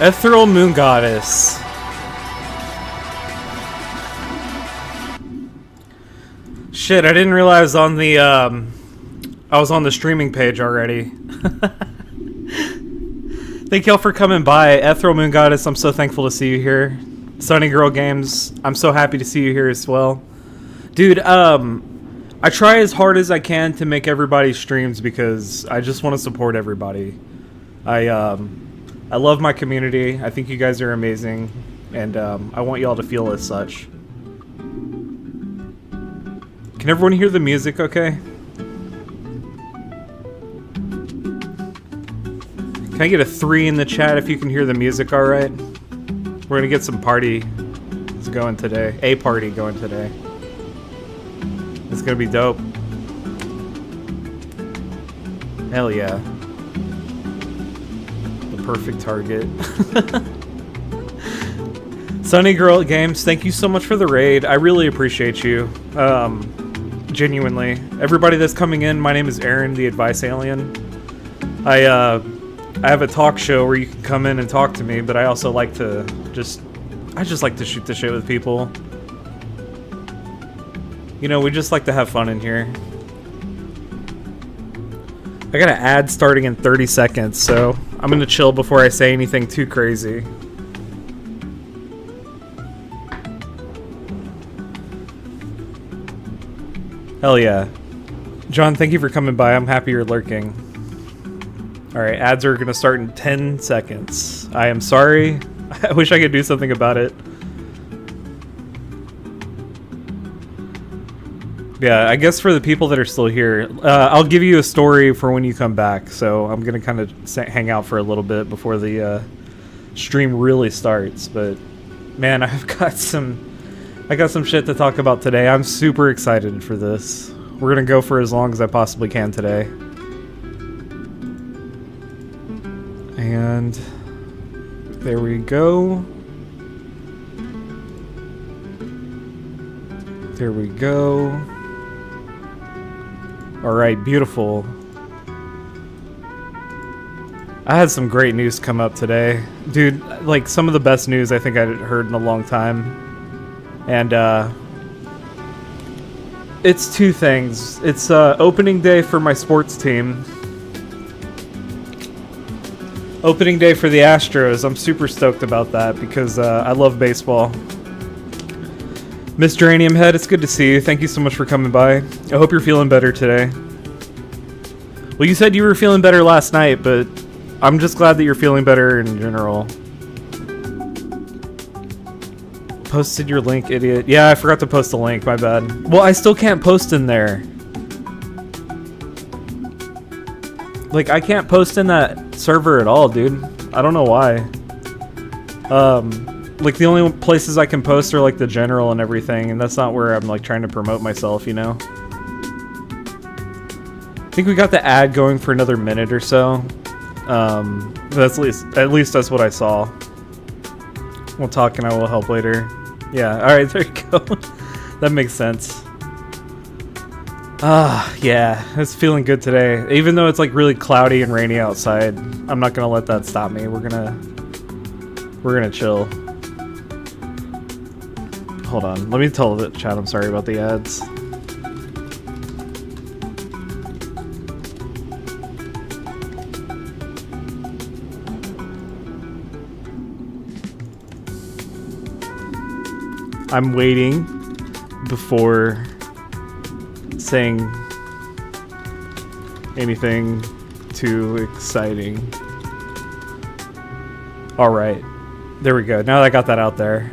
Ethereal Moon Goddess. Shit, I didn't realize on the I was on the streaming page already. Thank y'all for coming by. Ethereal Moon Goddess, I'm so thankful to see you here. Sunny Girl Games, I'm so happy to see you here as well. Dude, I try as hard as I can to make everybody's streams because I just want to support everybody. I love my community. I think you guys are amazing, and I want y'all to feel as such. Can everyone hear the music okay? Can I get a 3 in the chat if you can hear the music alright? We're gonna get some party going today. A party going today. It's gonna be dope. Hell yeah. The perfect target. Sunny Girl Games, thank you so much for the raid. I really appreciate you. Genuinely. Everybody that's coming in, my name is Aaron, the Advice Alien. I have a talk show where you can come in and talk to me, but I also like to I just like to shoot the shit with people. You know, we just like to have fun in here. I got an ad starting in 30 seconds, so I'm gonna chill before I say anything too crazy. Hell yeah. John, thank you for coming by. I'm happy you're lurking. Alright, ads are gonna start in 10 seconds. I am sorry. I wish I could do something about it. Yeah, I guess for the people that are still here, I'll give you a story for when you come back. So I'm gonna kind of hang out for a little bit before the stream really starts. But man, I got some shit to talk about today. I'm super excited for this. We're gonna go for as long as I possibly can today. And there we go. There we go. Alright, beautiful. I had some great news come up today. Dude, like some of the best news I think I'd heard in a long time. And it's two things. It's opening day for my sports team. Opening day for the Astros. I'm super stoked about that because I love baseball. Miss Geranium Head, it's good to see you. Thank you so much for coming by. I hope you're feeling better today. Well, you said you were feeling better last night, but I'm just glad that you're feeling better in general. Posted your link, idiot. Yeah, I forgot to post the link, my bad. Well, I still can't post in there. Like, I can't post in that server at all, dude. I don't know why. Like, the only places I can post are, like, the general and everything, and that's not where I'm, like, trying to promote myself, you know? I think we got the ad going for another minute or so. That's at least that's what I saw. We'll talk and I will help later. Yeah, alright, there you go. That makes sense. Yeah, it's feeling good today. Even though it's, like, really cloudy and rainy outside, I'm not gonna let that stop me. We're gonna chill. Hold on, let me tell the chat I'm sorry about the ads. I'm waiting before saying anything too exciting. Alright, there we go. Now that I got that out there.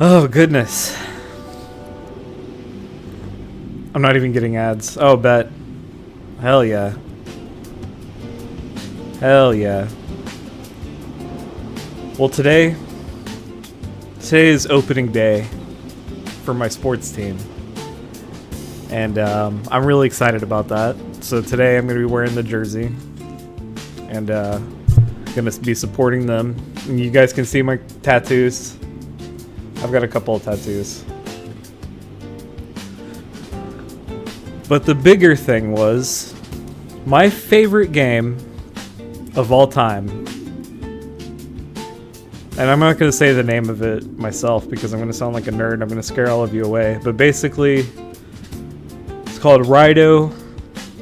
Oh, goodness. I'm not even getting ads. Oh, bet. Hell yeah. Hell yeah. Well, today is opening day for my sports team. And I'm really excited about that. So today I'm going to be wearing the jersey. And going to be supporting them. And you guys can see my tattoos. I've got a couple of tattoos. But the bigger thing was my favorite game of all time. And I'm not going to say the name of it myself because I'm going to sound like a nerd. I'm going to scare all of you away. But basically, it's called Raido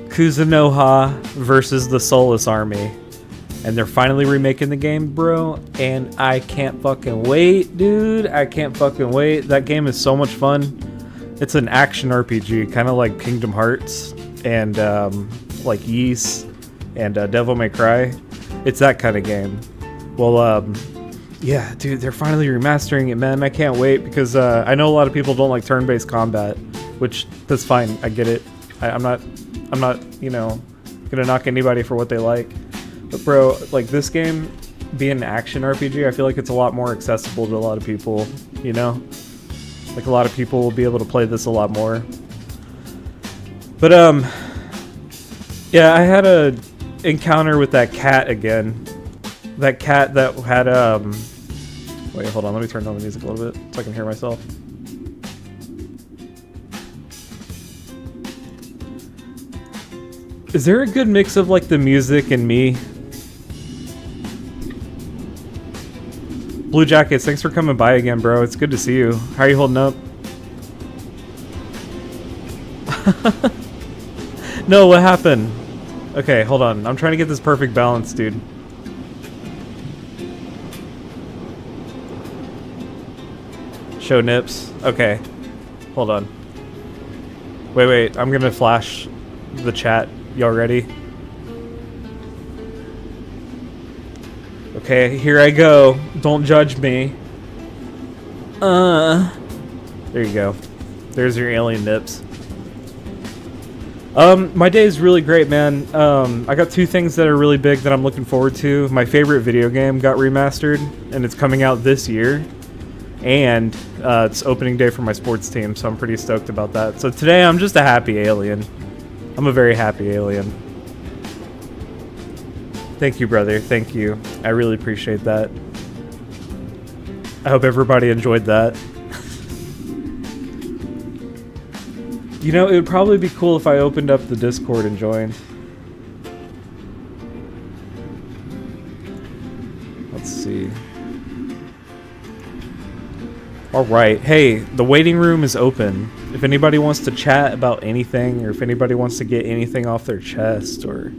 Kuzunoha versus the Soulless Army. And they're finally remaking the game, bro. And I can't fucking wait, dude. I can't fucking wait. That game is so much fun. It's an action RPG, kind of like Kingdom Hearts and like Ys and Devil May Cry. It's that kind of game. Well, yeah, dude, they're finally remastering it, man. I can't wait because I know a lot of people don't like turn-based combat, which that's fine. I get it. I'm not, you know, gonna knock anybody for what they like. But bro, like this game being an action RPG, I feel like it's a lot more accessible to a lot of people, you know? Like a lot of people will be able to play this a lot more. But yeah, I had a encounter with that cat again. That cat that had wait, hold on, let me turn down the music a little bit so I can hear myself. Is there a good mix of like the music and me? Blue Jackets, thanks for coming by again, bro. It's good to see you. How are you holding up? No, what happened? Okay, hold on. I'm trying to get this perfect balance, dude. Show nips. Okay. Hold on. Wait. I'm gonna flash the chat. Y'all ready? Okay, here I go. Don't judge me. There you go. There's your alien nips. My day is really great, man. I got two things that are really big that I'm looking forward to. My favorite video game got remastered, and it's coming out this year. And it's opening day for my sports team, so I'm pretty stoked about that. So today I'm just a happy alien. I'm a very happy alien. Thank you, brother. Thank you. I really appreciate that. I hope everybody enjoyed that. You know, it would probably be cool if I opened up the Discord and joined. Let's see. Alright, hey, the waiting room is open. If anybody wants to chat about anything, or if anybody wants to get anything off their chest, or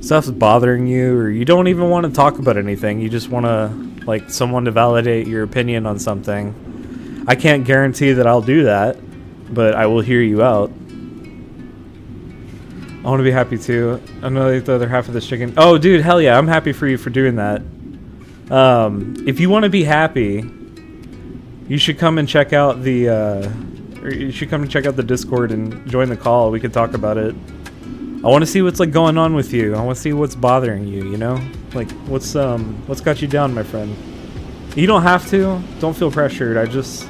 stuff's bothering you, or you don't even want to talk about anything, you just want to, like, someone to validate your opinion on something, I can't guarantee that I'll do that, but I will hear you out. I want to be happy too. I know the other half of this chicken. Oh, dude, hell yeah, I'm happy for you for doing that. If you want to be happy, you should come and check out the Discord and join the call. We could talk about it. I want to see what's like going on with you. I want to see what's bothering you, you know? Like what's got you down, my friend? You don't have to. Don't feel pressured. I just,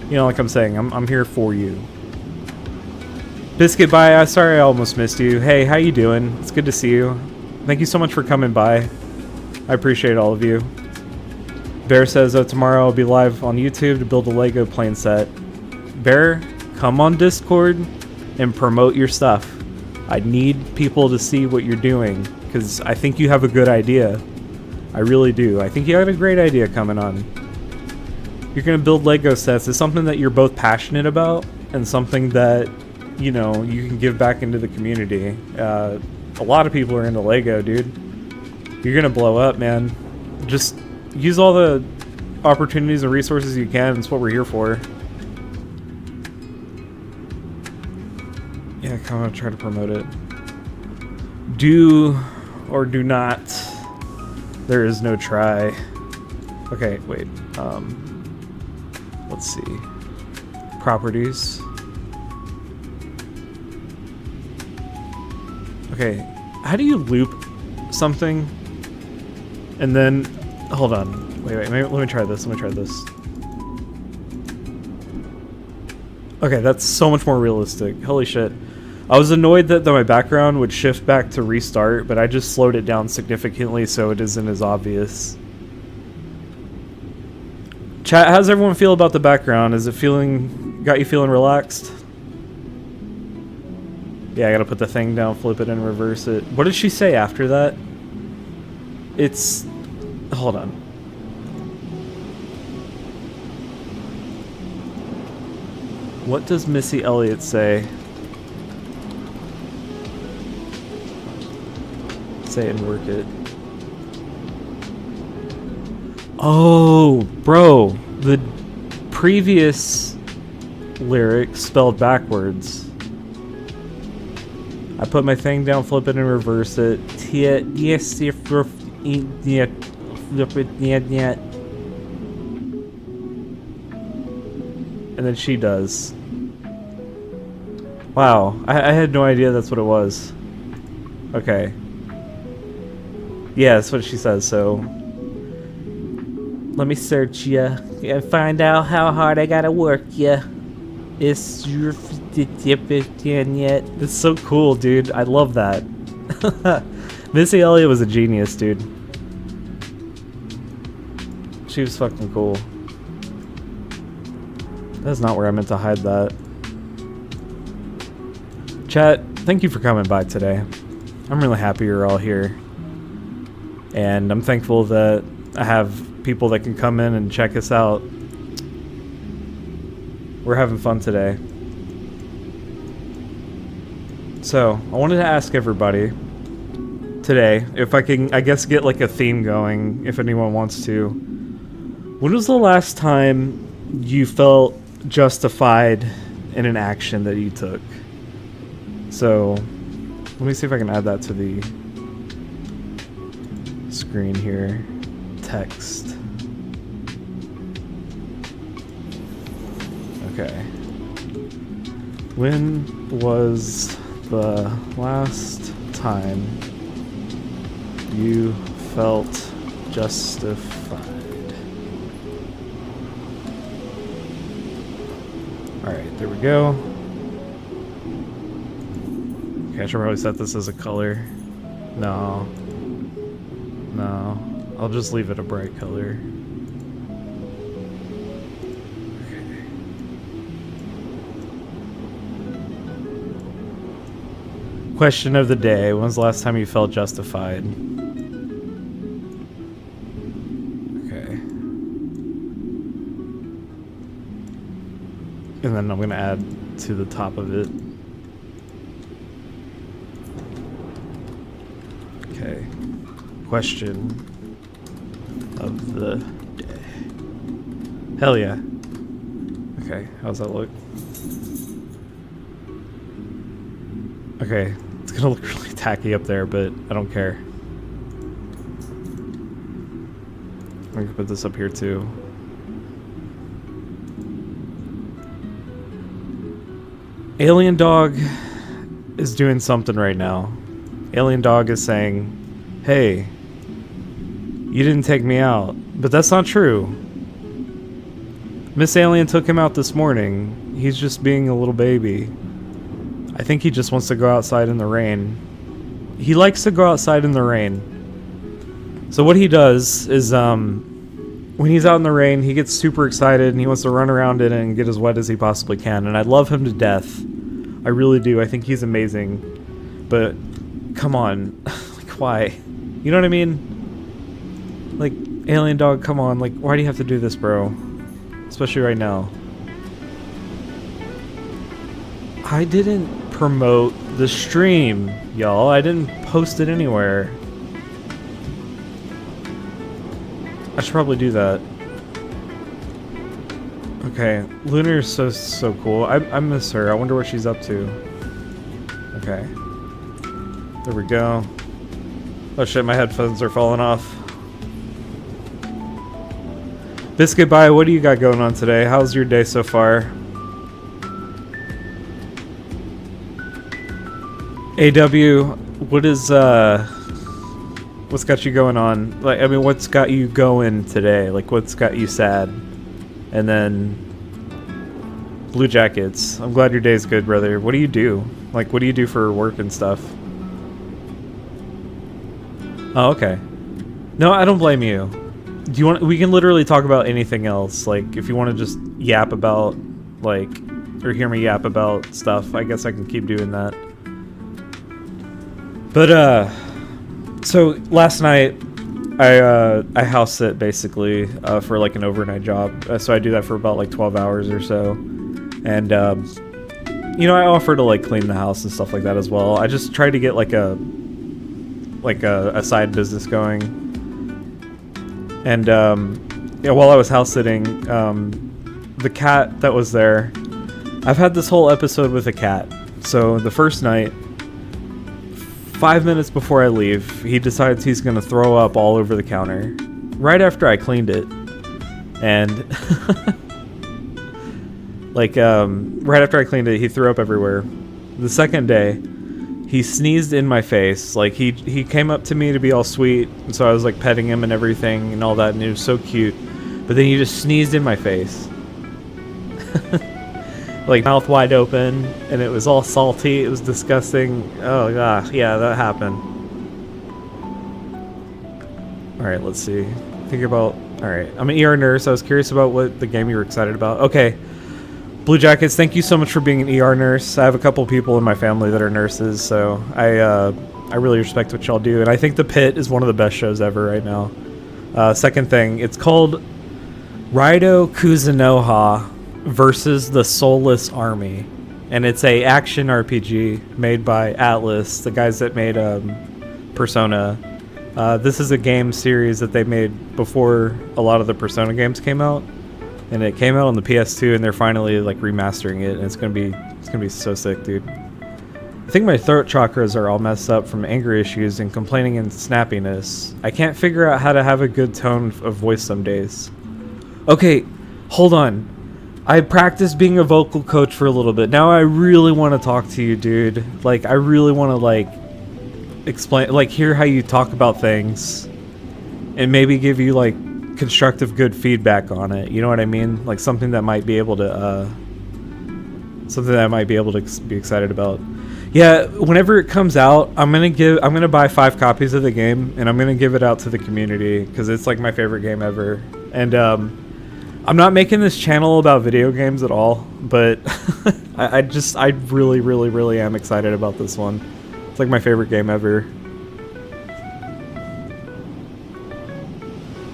you know, like I'm saying, I'm here for you. Biscuit bye. Sorry I almost missed you. Hey, how you doing? It's good to see you. Thank you so much for coming by. I appreciate all of you. Bear says tomorrow I'll be live on YouTube to build a Lego plane set. Bear, come on Discord and promote your stuff. I need people to see what you're doing because I think you have a good idea. I really do. I think you have a great idea coming on. You're going to build Lego sets. It's something that you're both passionate about and something that, you know, you can give back into the community. A lot of people are into Lego, dude. You're going to blow up, man. Just use all the opportunities and resources you can. That's what we're here for. Yeah, come on, try to promote it. Do or do not. There is no try. Okay, wait. Let's see. Properties. Okay, how do you loop something? And then, hold on. Wait, let me try this. Okay, that's so much more realistic. Holy shit. I was annoyed that my background would shift back to restart, but I just slowed it down significantly so it isn't as obvious. Chat, how does everyone feel about the background? Is it got you feeling relaxed? Yeah, I gotta put the thing down, flip it, and reverse it. What did she say after that? It's... Hold on. What does Missy Elliott say? Say it and work it. Oh, bro. The previous lyric spelled backwards. I put my thing down, flip it, and reverse it. Yes, and then she does. Wow, I had no idea that's what it was. Okay. Yeah, that's what she says, so... Let me search ya and find out how hard I gotta work ya. It's your... It's so cool, dude. I love that. Missy Elliott was a genius, dude. She was fucking cool. That's not where I meant to hide that. Chat, thank you for coming by today. I'm really happy you're all here. And I'm thankful that I have people that can come in and check us out. We're having fun today. So, I wanted to ask everybody today if I can, I guess, get like a theme going, if anyone wants to. When was the last time you felt justified in an action that you took? So, let me see if I can add that to the screen here. Text. Okay. When was the last time you felt justified? Alright, there we go. Okay, I should probably set this as a color. No. No. I'll just leave it a bright color. Okay. Question of the day. When's the last time you felt justified? Okay. And then I'm going to add to the top of it. Okay. Question of the day. Hell yeah. Okay, how's that look? Okay, it's gonna look really tacky up there, but I don't care. I'm gonna put this up here too. Alien Dog is doing something right now. Alien Dog is saying, hey, you didn't take me out. But that's not true. Miss Alien took him out this morning. He's just being a little baby. I think he just wants to go outside in the rain. He likes to go outside in the rain. So what he does is, when he's out in the rain, he gets super excited and he wants to run around in it and get as wet as he possibly can. And I love him to death. I really do. I think he's amazing. But, come on. Like, why? You know what I mean? Like, Alien Dog, come on. Like, why do you have to do this, bro? Especially right now. I didn't promote the stream, y'all. I didn't post it anywhere. I should probably do that. Okay, Lunar is so cool. I miss her. I wonder what she's up to. Okay. There we go. Oh shit, my headphones are falling off. Biscuit Bye, what do you got going on today? How's your day so far? AW, what is, what's got you going on? Like, I mean, what's got you going today? Like, what's got you sad? And then, Blue Jackets. I'm glad your day's good, brother. What do you do? Like, what do you do for work and stuff? Oh, okay. No, I don't blame you. Do you want? We can literally talk about anything else. Like, if you want to just yap about, like, or hear me yap about stuff, I guess I can keep doing that. But, so last night, I house sit basically for like an overnight job. So I do that for about like 12 hours or so. And I offer to like clean the house and stuff like that as well. I just try to get like a side business going. And while I was house sitting, the cat that was there, I've had this whole episode with a cat. So the first night, 5 minutes before I leave, he decides he's gonna throw up all over the counter right after I cleaned it. And right after I cleaned it, he threw up everywhere. The second day, he sneezed in my face. Like he came up to me to be all sweet, and so I was like petting him and everything and all that, and he was so cute. But then he just sneezed in my face. Like mouth wide open, and it was all salty. It was disgusting. Oh gosh, yeah, that happened. Alright, let's see. Alright, I'm an ER nurse. I was curious about what the game you were excited about. Okay. Blue Jackets, thank you so much for being an ER nurse. I have a couple people in my family that are nurses, so I really respect what y'all do. And I think The Pit is one of the best shows ever right now. Second thing, it's called Raido Kuzunoha versus the Soulless Army, and it's a action RPG made by Atlas, the guys that made Persona. This is a game series that they made before a lot of the Persona games came out, and it came out on the PS2, and they're finally like remastering it, and it's gonna be so sick, dude. I think my throat chakras are all messed up from anger issues and complaining and snappiness. I can't figure out how to have a good tone of voice some days. Okay, hold on. I practiced being a vocal coach for a little bit. Now I really want to talk to you, dude. Like, I really want to, like, explain, like, hear how you talk about things. And maybe give you, like, constructive, good feedback on it. You know what I mean? Like, something that might be able to, be excited about. Yeah, whenever it comes out, I'm gonna buy 5 copies of the game, and I'm gonna give it out to the community, because it's, like, my favorite game ever. And, I'm not making this channel about video games at all, but I really, really, really am excited about this one. It's like my favorite game ever.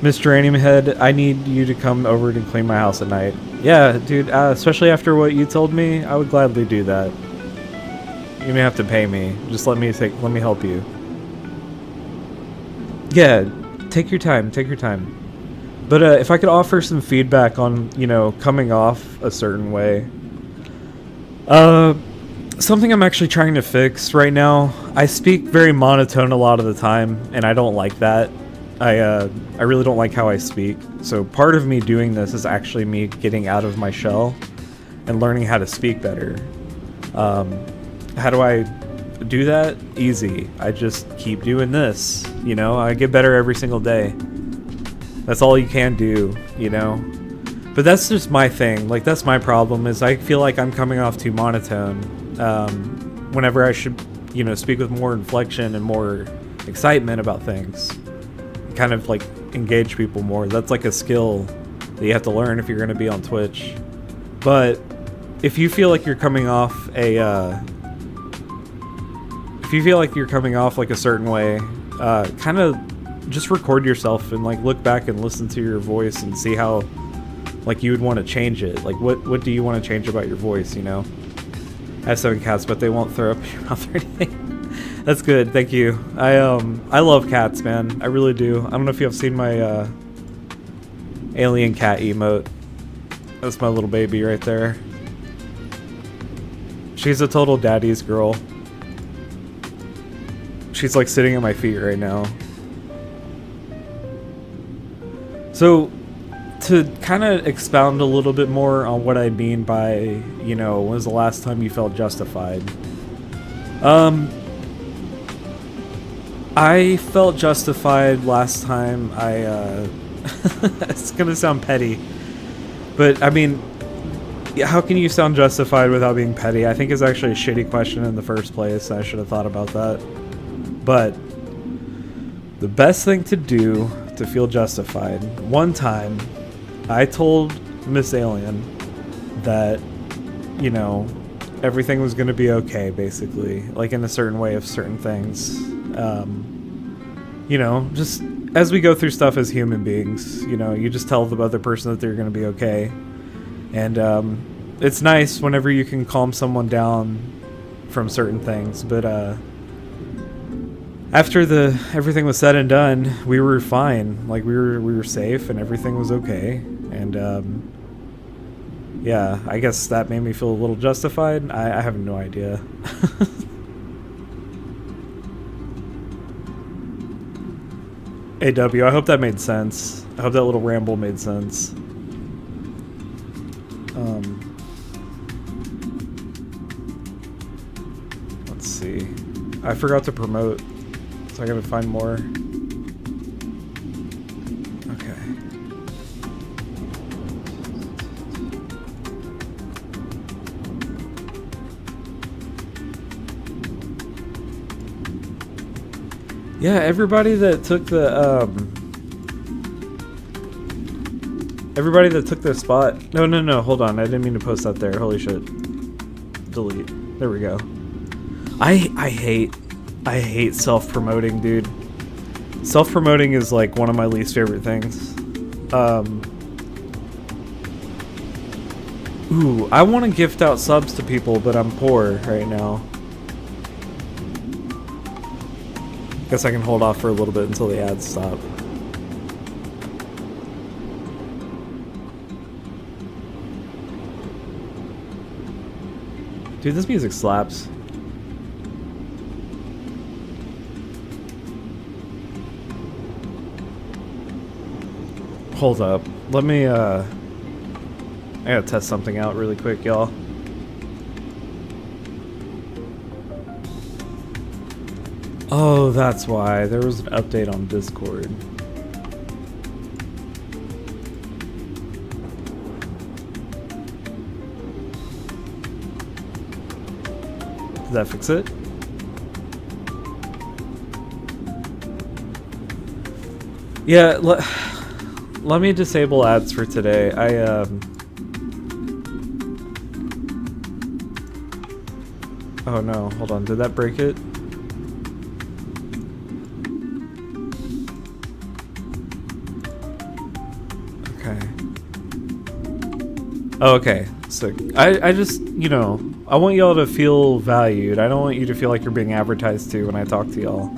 Mr. Uranium Head, I need you to come over to clean my house at night. Yeah, dude, especially after what you told me, I would gladly do that. You may have to pay me. Just let me help you. Yeah, take your time, take your time. But if I could offer some feedback on, coming off a certain way. Something I'm actually trying to fix right now. I speak very monotone a lot of the time, and I don't like that. I really don't like how I speak. So part of me doing this is actually me getting out of my shell and learning how to speak better. How do I do that? Easy. I just keep doing this. I get better every single day. That's all you can do, But that's just my thing. Like, that's my problem, is I feel like I'm coming off too monotone. Whenever I should, speak with more inflection and more excitement about things. Kind of, like, engage people more. That's, like, a skill that you have to learn if you're going to be on Twitch. But if you feel like you're coming off like a certain way, kind of just record yourself and like look back and listen to your voice and see how like you would want to change it. Like what do you want to change about your voice, I have 7 cats, but they won't throw up in your mouth or anything. That's good, thank you. I love cats, man. I really do. I don't know if you have seen my alien cat emote. That's my little baby right there. She's a total daddy's girl. She's like sitting at my feet right now. So, to kind of expound a little bit more on what I mean by, when was the last time you felt justified? I felt justified last time it's gonna sound petty, but I mean, how can you sound justified without being petty? I think it's actually a shitty question in the first place. I should have thought about that. But the best thing to do to feel justified. One time, I told Miss Alien that, everything was going to be okay, basically. Like, in a certain way of certain things. as we go through stuff as human beings, you know, you just tell the other person that they're going to be okay. And it's nice whenever you can calm someone down from certain things. But after everything was said and done, we were fine. Like we were safe and everything was okay. And yeah, I guess that made me feel a little justified. I have no idea. AW, I hope that made sense. I hope that little ramble made sense. Let's see. I forgot to promote, so I gotta find more. Okay. Yeah, everybody that took the spot. No, hold on. I didn't mean to post that there. Holy shit. Delete. There we go. I hate self-promoting, dude. Self-promoting is like one of my least favorite things. Ooh, I want to gift out subs to people, but I'm poor right now. Guess I can hold off for a little bit until the ads stop. Dude, this music slaps. Hold up. Let me, I gotta test something out really quick, y'all. Oh, that's why. There was an update on Discord. Did that fix it? Yeah, let me disable ads for today. Oh no, hold on. Did that break it? Oh, okay. So I just, you know, I want y'all to feel valued. I don't want you to feel like you're being advertised to when I talk to y'all.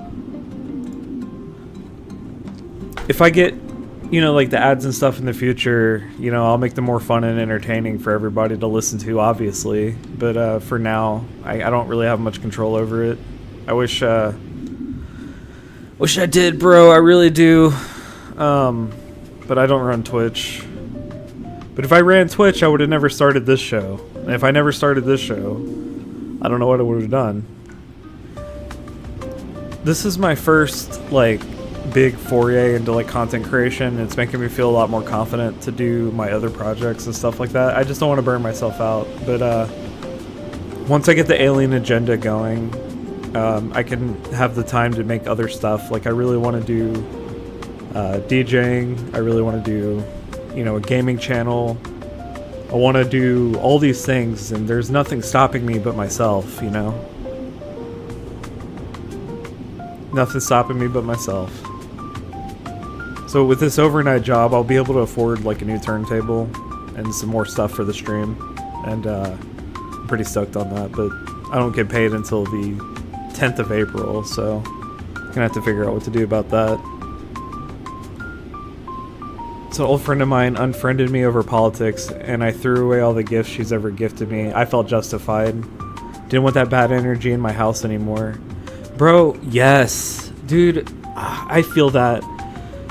If I get, you know, like the ads and stuff in the future, you know, I'll make them more fun and entertaining for everybody to listen to, obviously. But for now, I don't really have much control over it. I wish I did, bro. I really do. But I don't run Twitch. But if I ran Twitch, I would have never started this show. And if I never started this show, I don't know what I would have done. This is my first, like, big foray into, like, content creation. It's making me feel a lot more confident to do my other projects and stuff like that. I just don't want to burn myself out. But, once I get the alien agenda going, I can have the time to make other stuff. Like, I really want to do DJing. I really want to do, you know, a gaming channel. I want to do all these things, and there's nothing stopping me but myself, you know? Nothing stopping me but myself. So with this overnight job, I'll be able to afford, like, a new turntable and some more stuff for the stream. And I'm pretty stoked on that, but I don't get paid until the 10th of April, so I'm gonna have to figure out what to do about that. So an old friend of mine unfriended me over politics, and I threw away all the gifts she's ever gifted me. I felt justified. Didn't want that bad energy in my house anymore. Bro, yes. Dude, I feel that.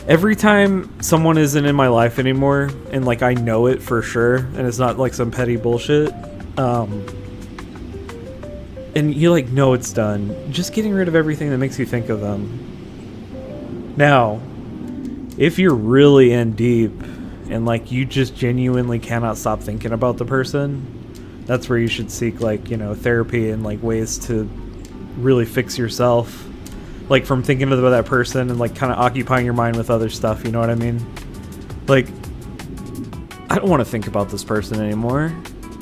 Every time someone isn't in my life anymore, and, like, I know it for sure, and it's not, like, some petty bullshit, and you, like, know it's done, just getting rid of everything that makes you think of them. Now, if you're really in deep and, like, you just genuinely cannot stop thinking about the person, that's where you should seek, like, you know, therapy and, like, ways to really fix yourself, like, from thinking about that person and, like, kind of occupying your mind with other stuff, you know what I mean? Like, I don't want to think about this person anymore.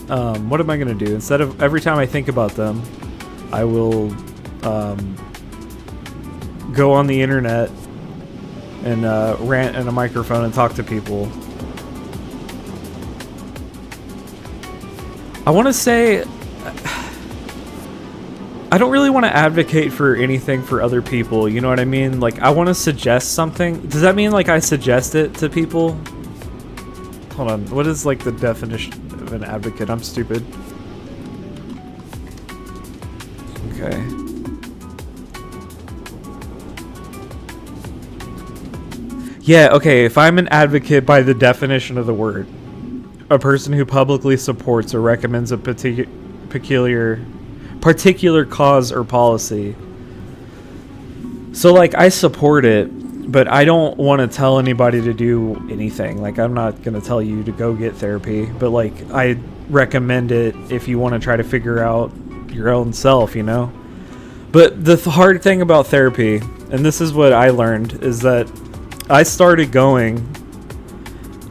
What am I gonna do? Instead of every time I think about them, I will go on the internet and rant in a microphone and talk to people. I want to say, I don't really want to advocate for anything for other people, you know what I mean? Like, I want to suggest something. Does that mean, like, I suggest it to people? Hold on, what is, like, the definition of an advocate? I'm stupid. Okay. Yeah, okay, if I'm an advocate by the definition of the word, a person who publicly supports or recommends a particular cause or policy. So, like, I support it, but I don't want to tell anybody to do anything. Like, I'm not going to tell you to go get therapy, but, like, I recommend it if you want to try to figure out your own self, you know? But the hard thing about therapy, and this is what I learned, is that I started going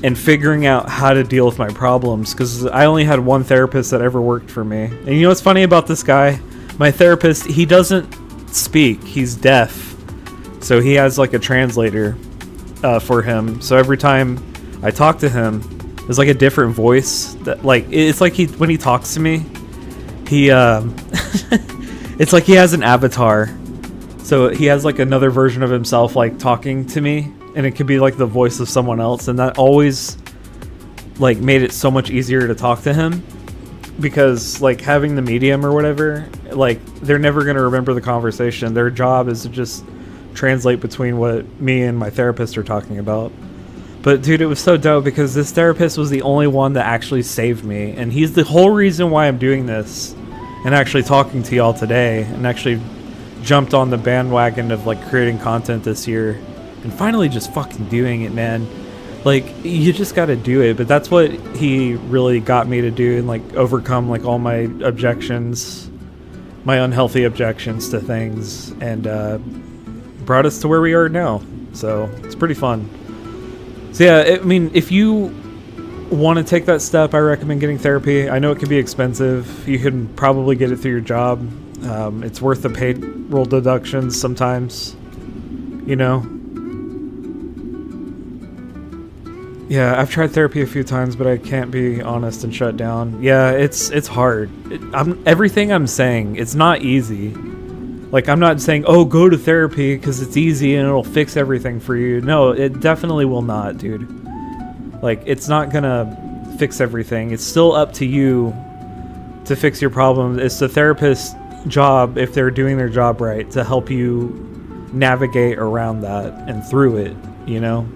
and figuring out how to deal with my problems, because I only had one therapist that ever worked for me. And you know what's funny about this guy? My therapist, he doesn't speak. He's deaf. So he has like a translator for him. So every time I talk to him, there's like a different voice. That, like, it's like when he talks to me, he it's like he has an avatar. So he has like another version of himself like talking to me, and it could be like the voice of someone else, and that always like made it so much easier to talk to him, because like having the medium or whatever, like they're never going to remember the conversation. Their job is to just translate between what me and my therapist are talking about. But dude, it was so dope because this therapist was the only one that actually saved me, and he's the whole reason why I'm doing this and actually talking to y'all today, and actually jumped on the bandwagon of like creating content this year and finally just fucking doing it, man. Like, you just got to do it. But that's what he really got me to do, and like overcome like all my objections, my unhealthy objections to things, and brought us to where we are now. So it's pretty fun. So yeah, I mean, if you want to take that step, I recommend getting therapy. I know it can be expensive. You can probably get it through your job. It's worth the payroll deductions sometimes, you know. Yeah, I've tried therapy a few times, but I can't be honest and shut down. Yeah, it's hard. Everything I'm saying, it's not easy. Like, I'm not saying, oh, go to therapy because it's easy and it'll fix everything for you. No, it definitely will not, dude. Like, it's not gonna fix everything. It's still up to you to fix your problem. It's the therapist's job, if they're doing their job right, to help you navigate around that and through it, you know?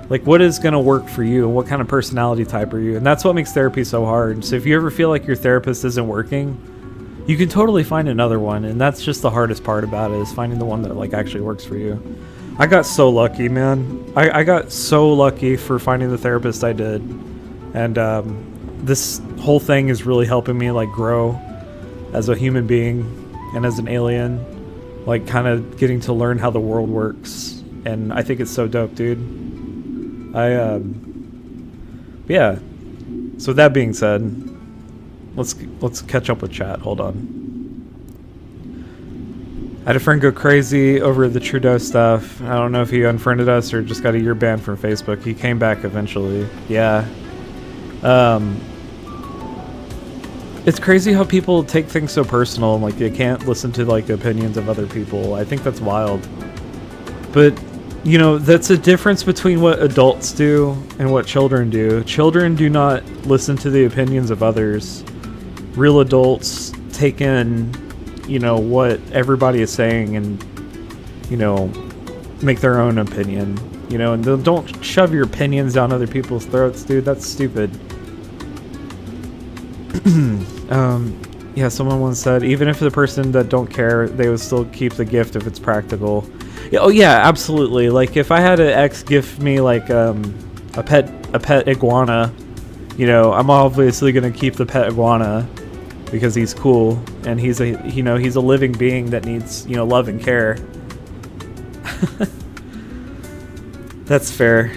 Like, what is going to work for you, and what kind of personality type are you? And that's what makes therapy so hard. So if you ever feel like your therapist isn't working, you can totally find another one, and that's just the hardest part about it, is finding the one that like actually works for you. I got so lucky, man. I got so lucky for finding the therapist I did, and this whole thing is really helping me like grow as a human being and as an alien, like kind of getting to learn how the world works. And I think it's so dope, dude. Yeah. So with that being said, let's catch up with chat. Hold on. I had a friend go crazy over the Trudeau stuff. I don't know if he unfriended us or just got a year ban from Facebook. He came back eventually. Yeah. It's crazy how people take things so personal, and like they can't listen to like the opinions of other people. I think that's wild. But you know, that's a difference between what adults do and what children do. Children do not listen to the opinions of others. Real adults take in, you know, what everybody is saying and, you know, make their own opinion, you know, and don't shove your opinions down other people's throats, dude. That's stupid. Yeah, someone once said, even if the person that don't care, they would still keep the gift if it's practical. Oh yeah, absolutely. Like, if I had an ex gift me like a pet iguana, you know, I'm obviously gonna keep the pet iguana because he's cool and he's a living being that needs, you know, love and care. That's fair.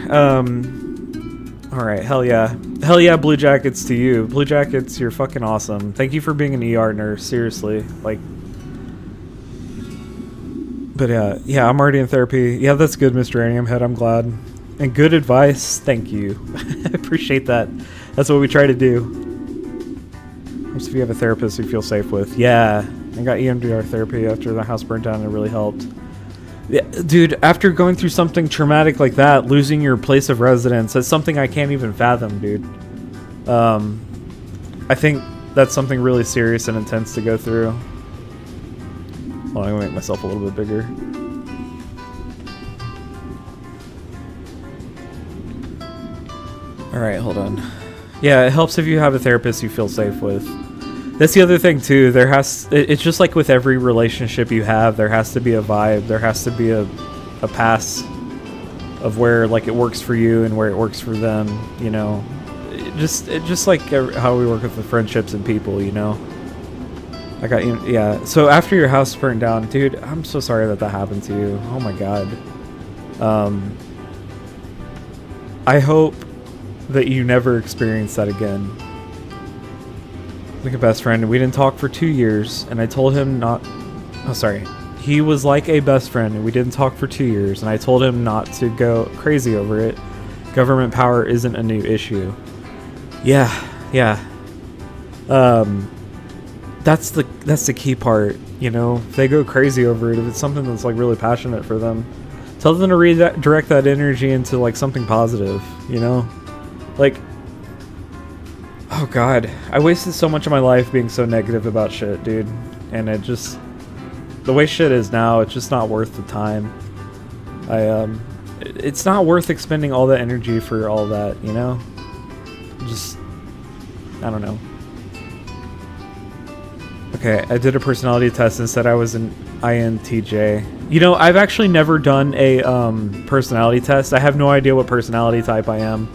All right, hell yeah, Blue Jackets to you. Blue Jackets, you're fucking awesome. Thank you for being an ER nurse. Seriously, like. But yeah, I'm already in therapy. Yeah, that's good, Mr. Ranium Head. I'm glad. And good advice. Thank you. I appreciate that. That's what we try to do. If you have a therapist you feel safe with. Yeah, I got EMDR therapy after the house burnt down and it really helped. Yeah, dude, after going through something traumatic like that, losing your place of residence, that's something I can't even fathom, dude. I think that's something really serious and intense to go through. Well, I'm gonna make myself a little bit bigger. Alright, hold on. Yeah, it helps if you have a therapist you feel safe with. That's the other thing too. It's just like with every relationship you have, there has to be a vibe. There has to be a pass of where like it works for you and where it works for them. You know, it just like how we work with the friendships and people. You know, I got you. Yeah. So after your house burned down, dude, I'm so sorry that happened to you. Oh my god. I hope that you never experience that again. Like a best friend, we didn't talk for 2 years, and I told him not. Oh, sorry. He was like a best friend, and we didn't talk for 2 years, and I told him not to go crazy over it. Government power isn't a new issue. Yeah. That's the key part. You know, if they go crazy over it, if it's something that's like really passionate for them, tell them to redirect that energy into like something positive. You know, like. Oh god, I wasted so much of my life being so negative about shit, dude. And it just... The way shit is now, it's just not worth the time. It's not worth expending all that energy for all that, you know? Just... I don't know. Okay, I did a personality test and said I was an INTJ. You know, I've actually never done a personality test. I have no idea what personality type I am.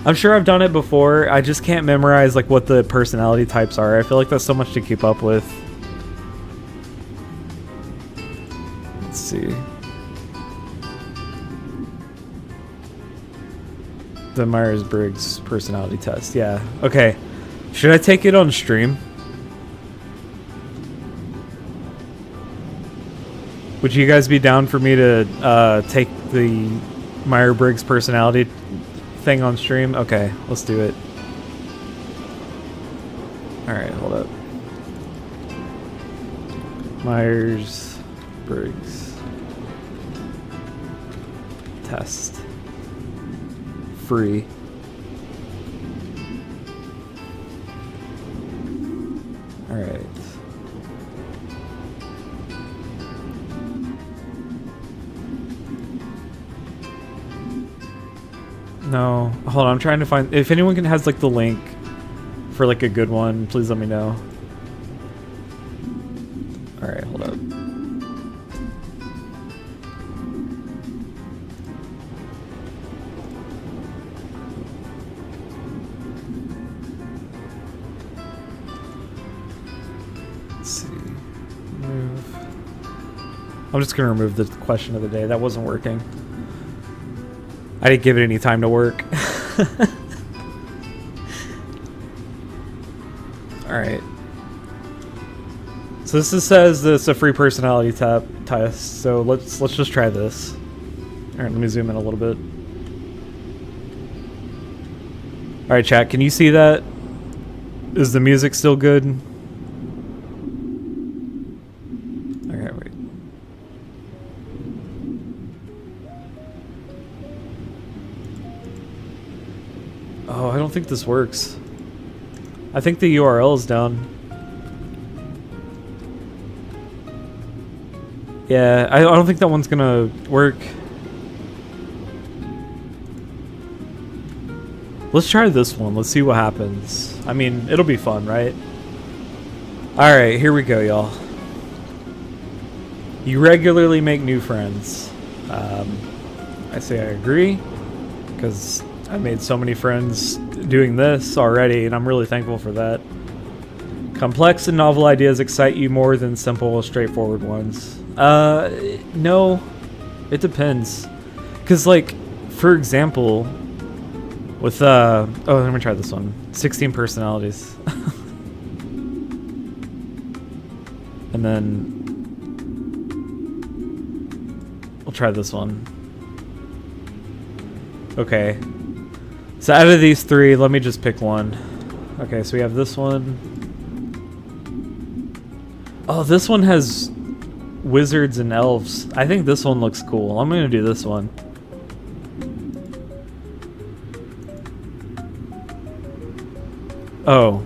I'm sure I've done it before. I just can't memorize like what the personality types are. I feel like that's so much to keep up with. Let's see. The Myers-Briggs personality test. Yeah. Okay. Should I take it on stream? Would you guys be down for me to take the Myers-Briggs personality thing on stream? Okay, let's do it. Alright, hold up. Myers-Briggs test. Free. Alright. No, hold on, I'm trying to find... If anyone has like the link for like a good one, please let me know. Alright, hold up. Let's see. Remove. I'm just gonna remove the question of the day. That wasn't working. I didn't give it any time to work. Alright. So this says that it's a free personality test, so let's just try this. Alright, let me zoom in a little bit. Alright, chat, can you see that? Is the music still good? Okay, wait. Oh, I don't think this works. I think the URL is down. Yeah, I don't think that one's gonna work. Let's try this one. Let's see what happens. I mean, it'll be fun, right? Alright, here we go, y'all. You regularly make new friends. I say I agree, because I made so many friends doing this already, and I'm really thankful for that. Complex and novel ideas excite you more than simple, straightforward ones. No. It depends. Because, like, for example, with, oh, let me try this one. 16 personalities. And then try this one. Okay. So out of these three, let me just pick one. Okay, so we have this one. Oh, this one has wizards and elves. I think this one looks cool. I'm gonna do this one. Oh,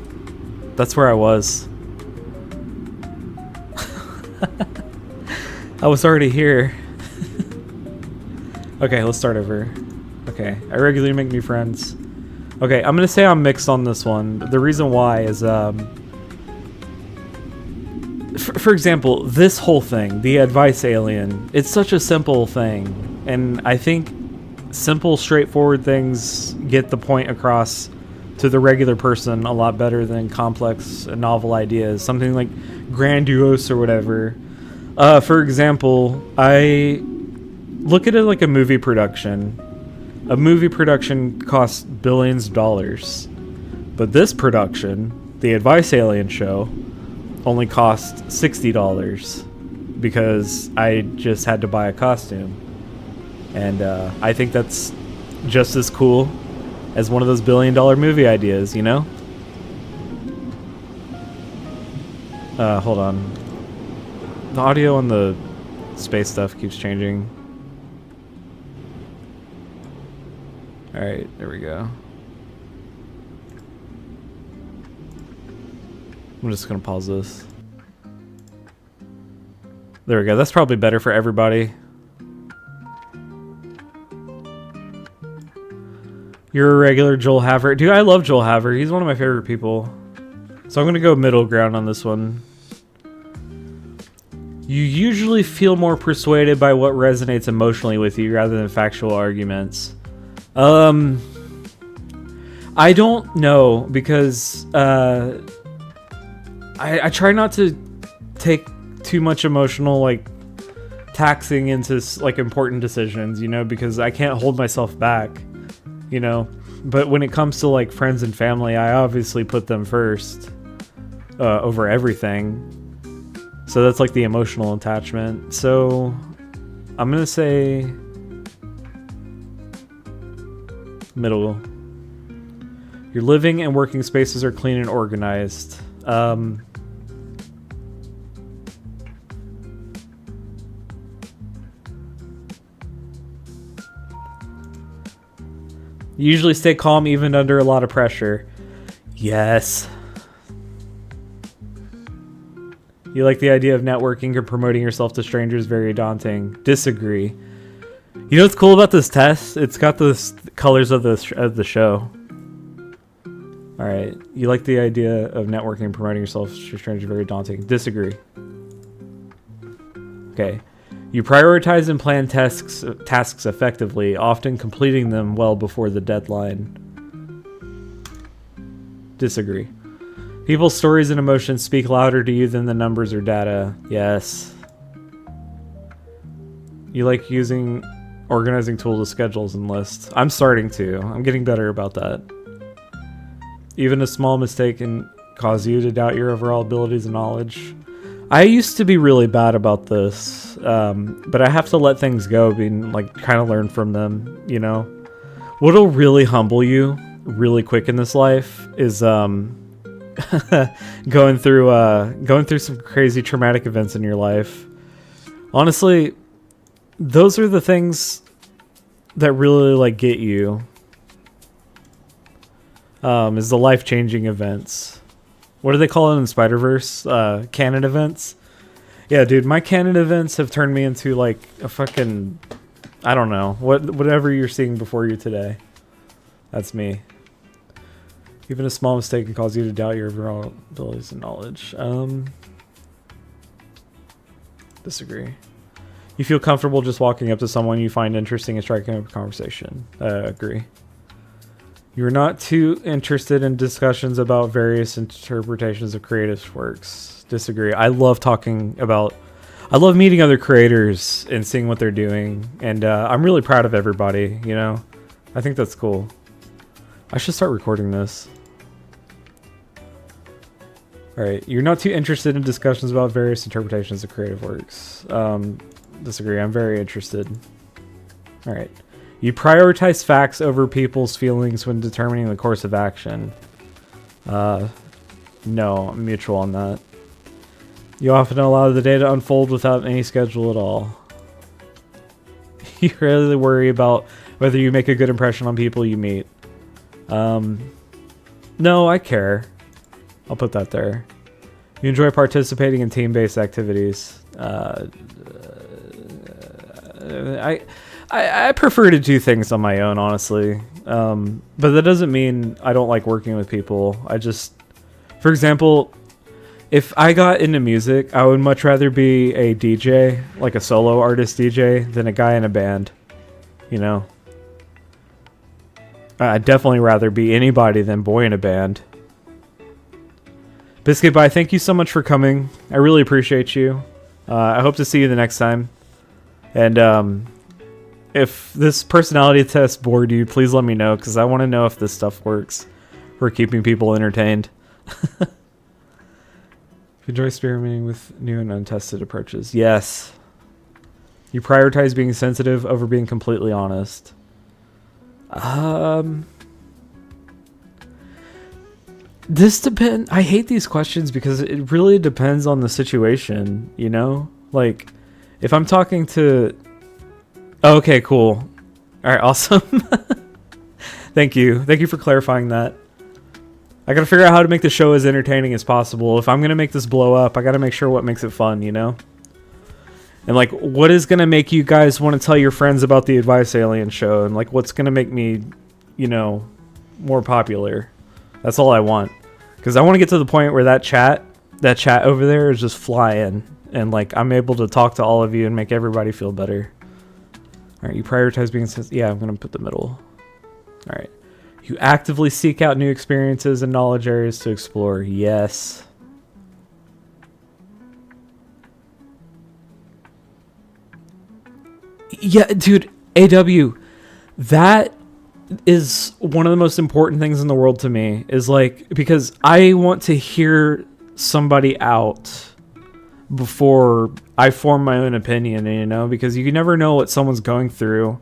that's where I was. I was already here. Okay, let's start over. Okay, I regularly make new friends. Okay, I'm gonna say I'm mixed on this one. The reason why is, for example, this whole thing, the advice alien, it's such a simple thing. And I think simple, straightforward things get the point across to the regular person a lot better than complex and novel ideas. Something like grandiose or whatever. For example, I look at it like a movie production. A movie production costs billions of dollars. But this production, the Advice Alien Show, only cost $60 because I just had to buy a costume. And I think that's just as cool as one of those billion-dollar movie ideas, you know? Hold on. The audio on the space stuff keeps changing. Alright, there we go. I'm just gonna pause this. There we go. That's probably better for everybody. You're a regular Joel Haver. Dude, I love Joel Haver. He's one of my favorite people. So I'm gonna go middle ground on this one. You usually feel more persuaded by what resonates emotionally with you rather than factual arguments. I don't know because I try not to take too much emotional like taxing into like important decisions, you know, because I can't hold myself back, you know. But when it comes to like friends and family, I obviously put them first over everything. So that's like the emotional attachment. So I'm gonna say middle. Your living and working spaces are clean and organized. You usually stay calm even under a lot of pressure. Yes. You like the idea of networking or promoting yourself to strangers, very daunting. Disagree. You know what's cool about this test? It's got the colors of the show. Alright. You like the idea of networking and promoting yourself to strangers, very daunting. Disagree. Okay. You prioritize and plan tasks effectively, often completing them well before the deadline. Disagree. People's stories and emotions speak louder to you than the numbers or data. Yes. You like using organizing tools, schedules, and lists. I'm starting to. I'm getting better about that. Even a small mistake can cause you to doubt your overall abilities and knowledge. I used to be really bad about this, but I have to let things go and like kind of learn from them, you know? What'll really humble you really quick in this life is going through some crazy traumatic events in your life. Honestly, those are the things that really like get you. Is the life-changing events. What do they call it in Spider-Verse? Canon events? Yeah, dude, my canon events have turned me into like a fucking, I don't know, whatever you're seeing before you today. That's me. Even a small mistake can cause you to doubt your overall abilities and knowledge. Disagree. You feel comfortable just walking up to someone you find interesting and striking up a conversation. Agree. You're not too interested in discussions about various interpretations of creative works. Disagree. I love meeting other creators and seeing what they're doing. And I'm really proud of everybody, you know? I think that's cool. I should start recording this. Alright, you're not too interested in discussions about various interpretations of creative works. Disagree. I'm very interested. All right. You prioritize facts over people's feelings when determining the course of action. No, I'm mutual on that. You often allow the day to unfold without any schedule at all. You rarely worry about whether you make a good impression on people you meet. No, I care. I'll put that there. You enjoy participating in team-based activities. I prefer to do things on my own, honestly. But that doesn't mean I don't like working with people. For example, if I got into music, I would much rather be a DJ, like a solo artist DJ, than a guy in a band. You know? I'd definitely rather be anybody than boy in a band. Biscuit Bye, thank you so much for coming. I really appreciate you. I hope to see you the next time. And if this personality test bored you, please let me know, because I want to know if this stuff works for keeping people entertained. You enjoy experimenting with new and untested approaches. Yes. You prioritize being sensitive over being completely honest. This depends. I hate these questions because it really depends on the situation, you know? Like, if I'm talking to... Oh, okay, cool. Alright, awesome. Thank you. Thank you for clarifying that. I gotta figure out how to make the show as entertaining as possible. If I'm gonna make this blow up, I gotta make sure what makes it fun, you know? And, like, what is gonna make you guys want to tell your friends about the Advice Alien show? And, like, what's gonna make me, you know, more popular? That's all I want. Because I want to get to the point where that chat over there is just flying. And, like, I'm able to talk to all of you and make everybody feel better. Alright, you prioritize being... Yeah, I'm going to put the middle. Alright. You actively seek out new experiences and knowledge areas to explore. Yes. Yeah, dude. AW. That is one of the most important things in the world to me. Is, like... Because I want to hear somebody out before I form my own opinion, you know? Because you never know what someone's going through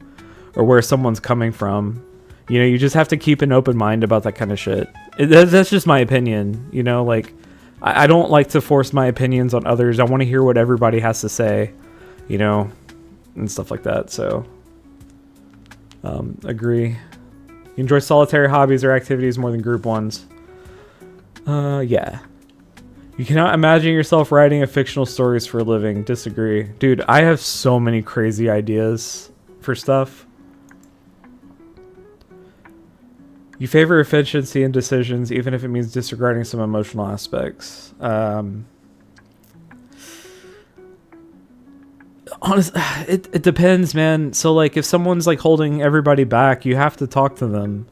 or where someone's coming from. You know, you just have to keep an open mind about that kind of shit. That's just my opinion, you know? Like, I don't like to force my opinions on others. I want to hear what everybody has to say, you know? And stuff like that, so... agree. You enjoy solitary hobbies or activities more than group ones. Yeah. You cannot imagine yourself writing a fictional stories for a living. Disagree. Dude, I have so many crazy ideas for stuff. You favor efficiency in decisions, even if it means disregarding some emotional aspects. Honestly, it depends, man. So, like, if someone's, like, holding everybody back, you have to talk to them,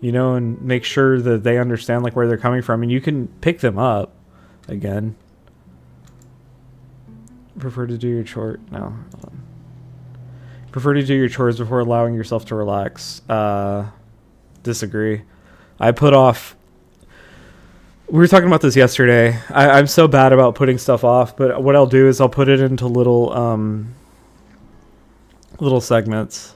you know, and make sure that they understand, like, where they're coming from, and you can pick them up again. Prefer to do your chore? No. Hold on. Prefer to do your chores before allowing yourself to relax. Disagree. I put off... We were talking about this yesterday. I'm so bad about putting stuff off, but what I'll do is I'll put it into little segments.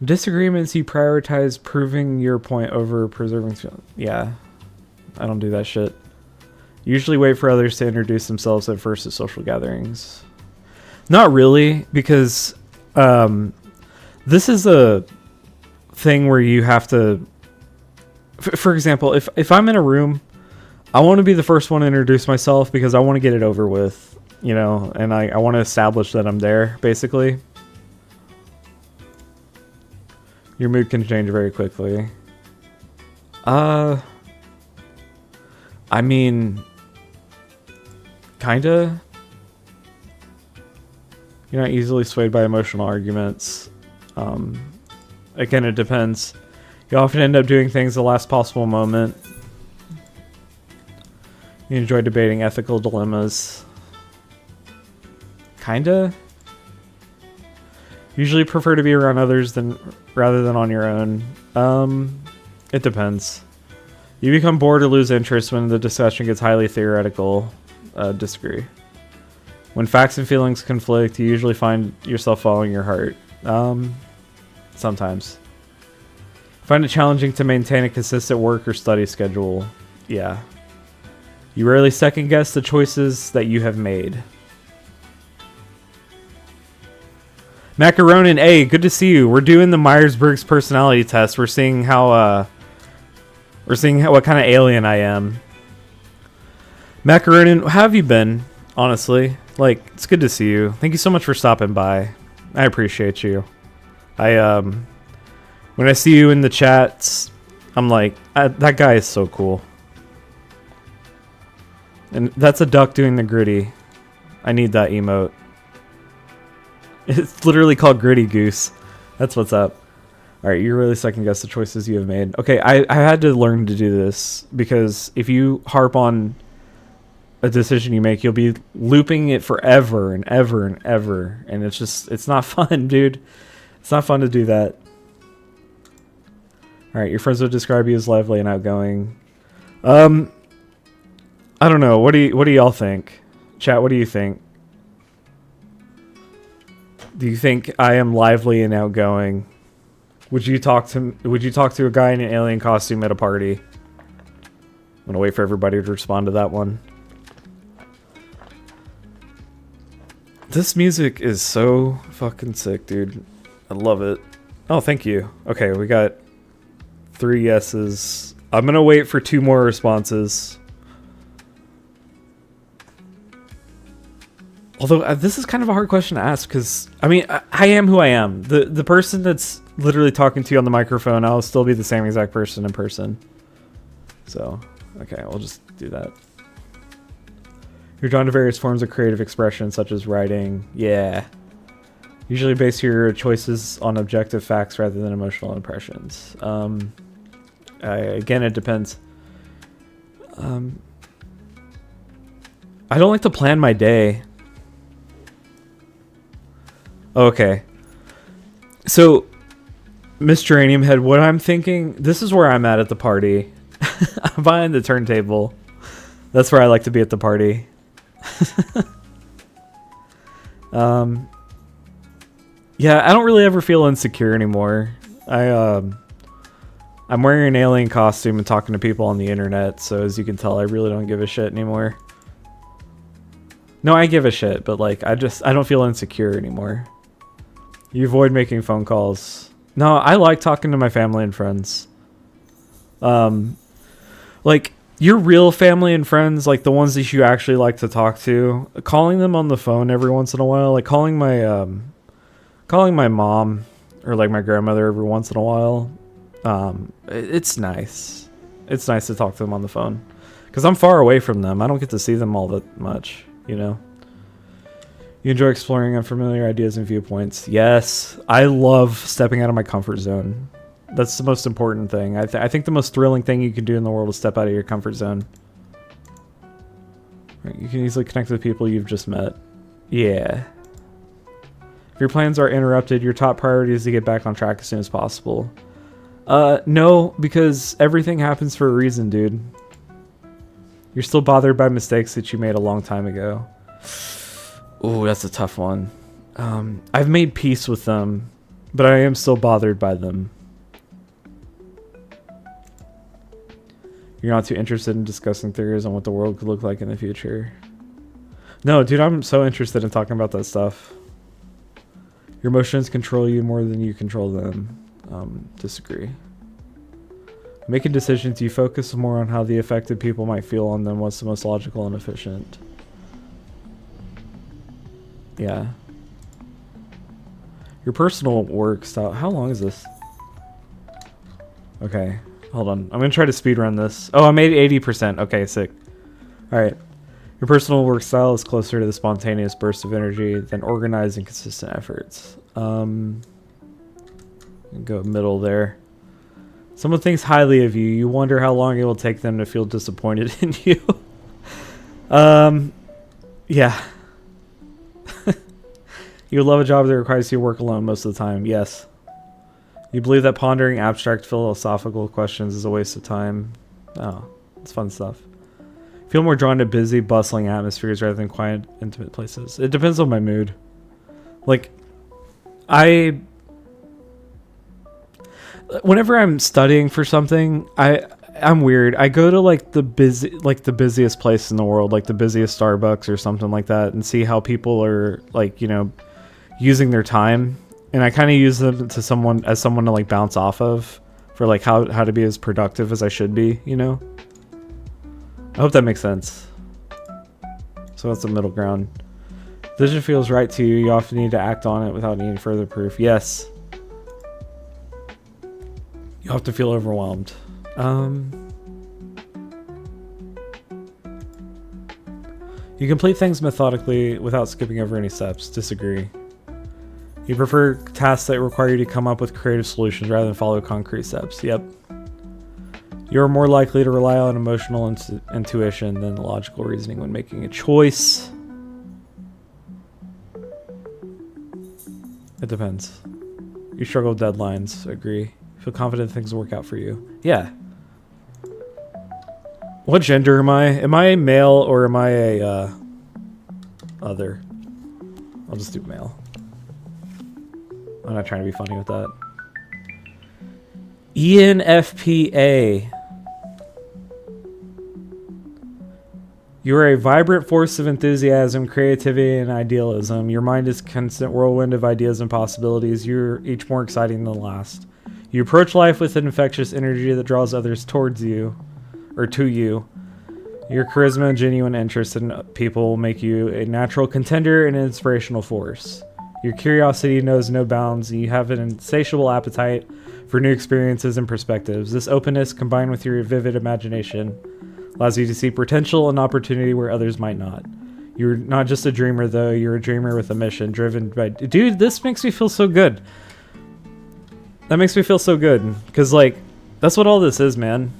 Disagreements, you prioritize proving your point over preserving... Yeah, I don't do that shit. Usually wait for others to introduce themselves at first at social gatherings. Not really, because this is a thing where you have to... For example, if I'm in a room, I want to be the first one to introduce myself because I want to get it over with, you know, and I want to establish that I'm there, basically. Your mood can change very quickly. I mean, kinda. You're not easily swayed by emotional arguments. Again, it depends. You often end up doing things the last possible moment. You enjoy debating ethical dilemmas. Kinda. Usually prefer to be around others rather than on your own. It depends. You become bored or lose interest when the discussion gets highly theoretical. Disagree. When facts and feelings conflict, you usually find yourself following your heart. Sometimes. Find it challenging to maintain a consistent work or study schedule. Yeah. You rarely second guess the choices that you have made. Macaronin, hey, good to see you. We're doing the Myers-Briggs personality test. We're seeing how what kind of alien I am. Macaronin, how have you been? Honestly, like, it's good to see you. Thank you so much for stopping by. I appreciate you. When I see you in the chats, I'm like, that guy is so cool. And that's a duck doing the gritty. I need that emote. It's literally called Gritty Goose. That's what's up. Alright, you really second guess the choices you have made. Okay, I had to learn to do this, because if you harp on a decision you make, you'll be looping it forever and ever and ever. And it's not fun, dude. It's not fun to do that. Alright, your friends would describe you as lively and outgoing. I don't know. What do y'all think? Chat, what do you think? Do you think I am lively and outgoing? Would you talk to a guy in an alien costume at a party? I'm gonna wait for everybody to respond to that one. This music is so fucking sick, dude. I love it. Oh, thank you. Okay, we got 3 yeses. I'm gonna wait for 2 more responses. Although, this is kind of a hard question to ask, because, I mean, I am who I am. The person that's literally talking to you on the microphone, I'll still be the same exact person in person. So, okay, we'll just do that. You're drawn to various forms of creative expression, such as writing. Yeah. Usually base your choices on objective facts rather than emotional impressions. Again, it depends. I don't like to plan my day. Okay. So, Miss Geranium Head, what I'm thinking... This is where I'm at the party. I'm behind the turntable. That's where I like to be at the party. Yeah, I don't really ever feel insecure anymore. I'm wearing an alien costume and talking to people on the internet, so as you can tell, I really don't give a shit anymore. No, I give a shit, but like, I don't feel insecure anymore. You avoid making phone calls. No, I like talking to my family and friends. Like, your real family and friends, like the ones that you actually like to talk to, calling them on the phone every once in a while, like calling my mom or like my grandmother every once in a while, it's nice. It's nice to talk to them on the phone, because I'm far away from them. I don't get to see them all that much, you know. You enjoy exploring unfamiliar ideas and viewpoints. Yes, I love stepping out of my comfort zone. That's the most important thing. I think the most thrilling thing you can do in the world is step out of your comfort zone. Right, you can easily connect with people you've just met. Yeah. If your plans are interrupted, your top priority is to get back on track as soon as possible. No, because everything happens for a reason, dude. You're still bothered by mistakes that you made a long time ago. Ooh, that's a tough one. I've made peace with them, but I am still bothered by them. You're not too interested in discussing theories on what the world could look like in the future. No, dude, I'm so interested in talking about that stuff. Your emotions control you more than you control them. Disagree. Making decisions, you focus more on how the affected people might feel on them, what's the most logical and efficient. Yeah. Your personal work style. How long is this? Okay. Hold on. I'm going to try to speedrun this. Oh, I made 80%. Okay, sick. Alright. Your personal work style is closer to the spontaneous burst of energy than organized and consistent efforts. Go middle there. Someone thinks highly of you. You wonder how long it will take them to feel disappointed in you. Yeah. You love a job that requires you to work alone most of the time. Yes. You believe that pondering abstract philosophical questions is a waste of time. Oh, it's fun stuff. Feel more drawn to busy, bustling atmospheres rather than quiet, intimate places. It depends on my mood. Like, whenever I'm studying for something, I'm weird. I go to like the busiest place in the world, like the busiest Starbucks or something like that, and see how people are like, using their time, and I kind of use them to someone to like bounce off of for like how to be as productive as I should be, I hope that makes sense. So that's the middle ground. Vision feels right to you. You often need to act on it without needing further proof. Yes. You have to feel overwhelmed. You complete things methodically without skipping over any steps. Disagree. You prefer tasks that require you to come up with creative solutions rather than follow concrete steps. Yep. You're more likely to rely on emotional intuition than logical reasoning when making a choice. It depends. You struggle with deadlines. Agree. Feel confident things will work out for you. Yeah. What gender am I? Am I male or am I a other? I'll just do male. I'm not trying to be funny with that. ENFPA. You are a vibrant force of enthusiasm, creativity, and idealism. Your mind is a constant whirlwind of ideas and possibilities. You're each more exciting than the last. You approach life with an infectious energy that draws others towards you, or to you. Your charisma and genuine interest in people will make you a natural contender and an inspirational force. Your curiosity knows no bounds, and you have an insatiable appetite for new experiences and perspectives. This openness, combined with your vivid imagination, allows you to see potential and opportunity where others might not. You're not just a dreamer, though. You're a dreamer with a mission, driven by... Dude, this makes me feel so good. That makes me feel so good. Because, like, that's what all this is, man.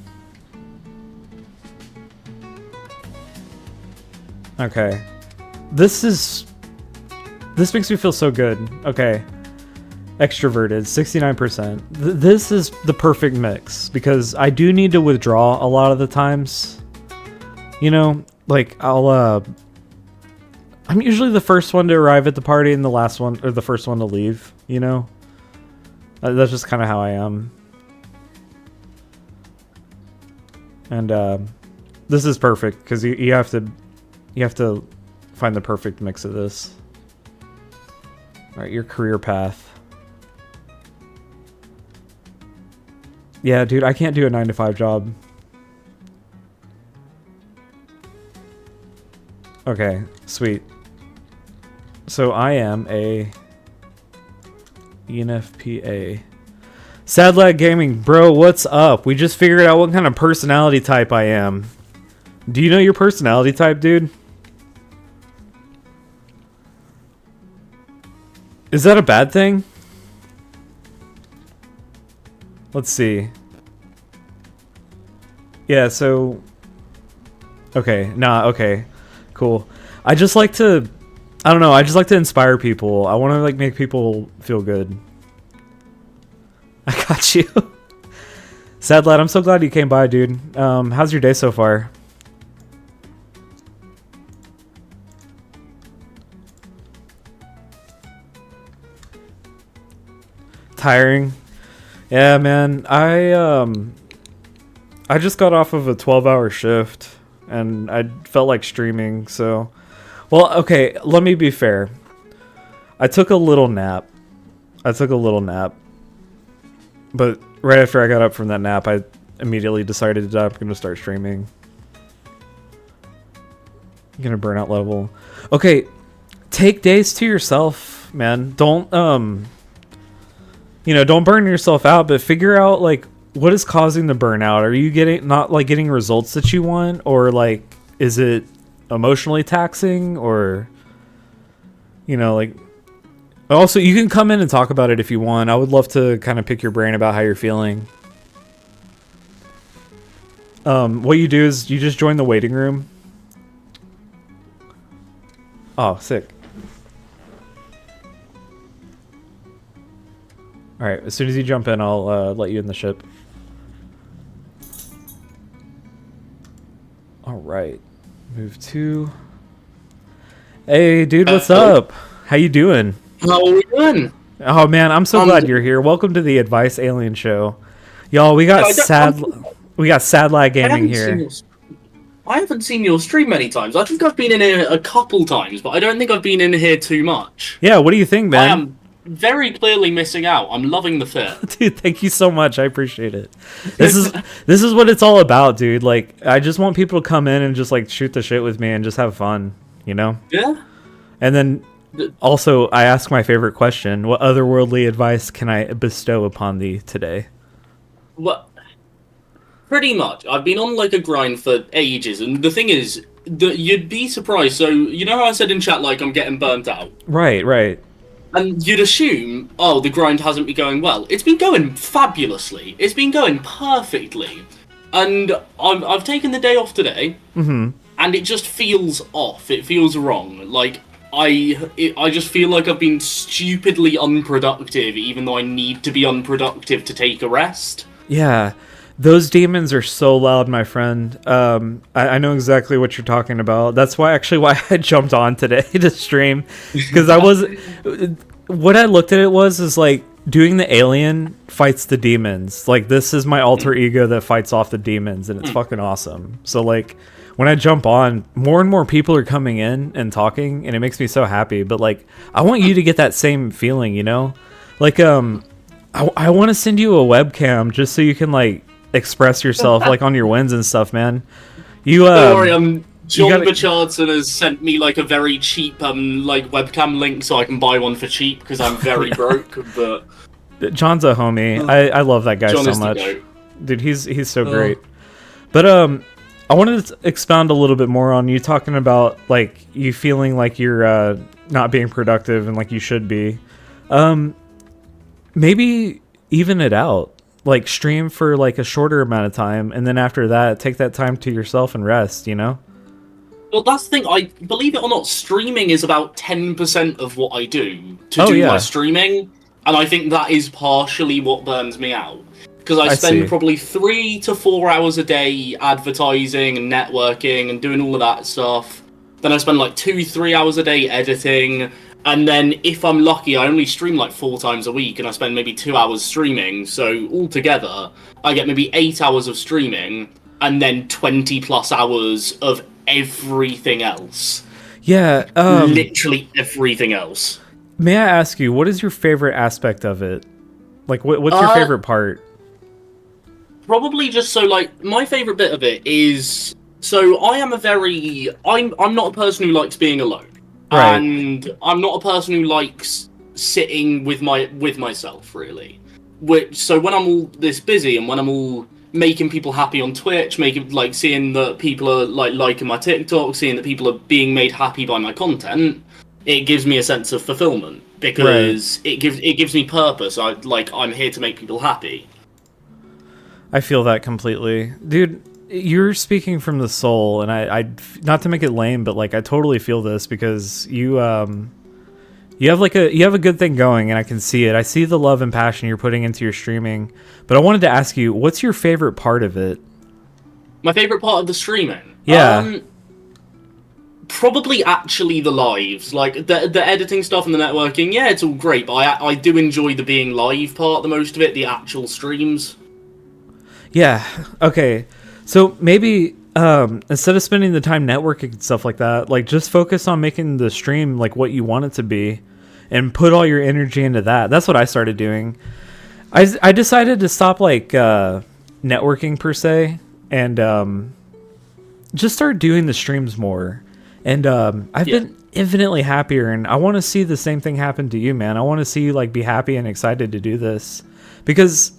Okay. This makes me feel so good. Okay. Extroverted, 69%. This is the perfect mix. Because I do need to withdraw a lot of the times. Like, I'm usually the first one to arrive at the party and the last one, or the first one to leave, That's just kind of how I am. And, this is perfect, because you have to find the perfect mix of this. Alright, your career path. Yeah, dude, I can't do a 9-to-5 job. Okay, sweet. So I am a ENFPA. Sad Lad Gaming, bro, what's up? We just figured out what kind of personality type I am. Do you know your personality type, dude? Is that a bad thing? Let's see. Yeah, so... Okay, okay. Cool. I just like to... I don't know, I just like to inspire people. I want to, like, make people feel good. I got you. Sad Lad, I'm so glad you came by, dude. How's your day so far? Tiring? Yeah, man. I just got off of a 12-hour shift, and I felt like streaming, so... Well, okay, let me be fair. I took a little nap. But right after I got up from that nap, I immediately decided that I'm going to start streaming. I'm going to burnout level. Okay, take days to yourself, man. Don't, don't burn yourself out, but figure out, like, what is causing the burnout? Are you getting results that you want? Or, like, is it emotionally taxing? Or, like... Also, you can come in and talk about it if you want. I would love to kind of pick your brain about how you're feeling. What you do is you just join the waiting room. Oh, sick. Alright, as soon as you jump in, I'll let you in the ship. Alright. Move to. Hey, dude, what's up? How you doing? How are we doing? Oh man, I'm so glad you're here. Welcome to the Advice Alien Show, y'all. We got sad lad gaming here. I haven't seen your stream many times. I think I've been in here a couple times, but I don't think I've been in here too much. Yeah, what do you think, man? I am very clearly missing out. I'm loving the fit. Dude, thank you so much. I appreciate it. This is what it's all about, dude. Like, I just want people to come in and just like shoot the shit with me and just have fun, you know? Yeah. And then also, I ask my favorite question: what otherworldly advice can I bestow upon thee today? Well, pretty much. I've been on like a grind for ages, and the thing is, you'd be surprised. So you know how I said in chat, like I'm getting burnt out. Right. And you'd assume, oh, the grind hasn't been going well. It's been going fabulously. It's been going perfectly. And I've taken the day off today, and it just feels off. It feels wrong. Like, I just feel like I've been stupidly unproductive, even though I need to be unproductive to take a rest. Yeah. Those demons are so loud, my friend. I know exactly what you're talking about. That's why I jumped on today to stream, because what I looked at it was like doing the alien fights the demons. Like, this is my alter ego that fights off the demons, and it's fucking awesome. So like, when I jump on, more and more people are coming in and talking, and it makes me so happy. But like, I want you to get that same feeling, you know? Like, I want to send you a webcam just so you can like express yourself like on your wins and stuff, man. Don't worry, John Bachardson has sent me like a very cheap like webcam link so I can buy one for cheap because I'm very broke. But John's a homie. I love that guy so much, dude. He's so great. But I wanted to expound a little bit more on you talking about like you feeling like you're not being productive and like you should be. Maybe even it out. Like, stream for like a shorter amount of time, and then after that, take that time to yourself and rest, you know? Well, that's the thing. I believe it or not, streaming is about 10% of what I do my streaming, and I think that is partially what burns me out. Because I spend probably 3 to 4 hours a day advertising and networking and doing all of that stuff. Then I spend like 2-3 hours a day editing. And then, if I'm lucky, I only stream like 4 times a week, and I spend maybe 2 hours streaming. So altogether, I get maybe 8 hours of streaming, and then 20 plus hours of everything else. Yeah, literally everything else. May I ask you, what is your favorite aspect of it? Like, what's your favorite part? Probably just so like my favorite bit of it is I'm not a person who likes being alone. Right. And I'm not a person who likes sitting with myself, really. So when I'm all this busy and when I'm all making people happy on Twitch, seeing that people are liking my TikTok, seeing that people are being made happy by my content, it gives me a sense of fulfillment because it gives me purpose. I'm here to make people happy. I feel that completely, dude. You're speaking from the soul, and I not to make it lame, but like I totally feel this because you have a good thing going, and I can see it. I see the love and passion you're putting into your streaming. But I wanted to ask you, what's your favorite part of it? My favorite part of the streaming? Yeah. Probably actually the lives, like the editing stuff and the networking. Yeah, it's all great, but I do enjoy the being live part the most of it, the actual streams. Yeah. Okay. So maybe instead of spending the time networking and stuff like that, like just focus on making the stream like what you want it to be and put all your energy into that. That's what I started doing. I decided to stop like networking per se and just start doing the streams more. And I've been infinitely happier, and I want to see the same thing happen to you, man. I want to see you like be happy and excited to do this because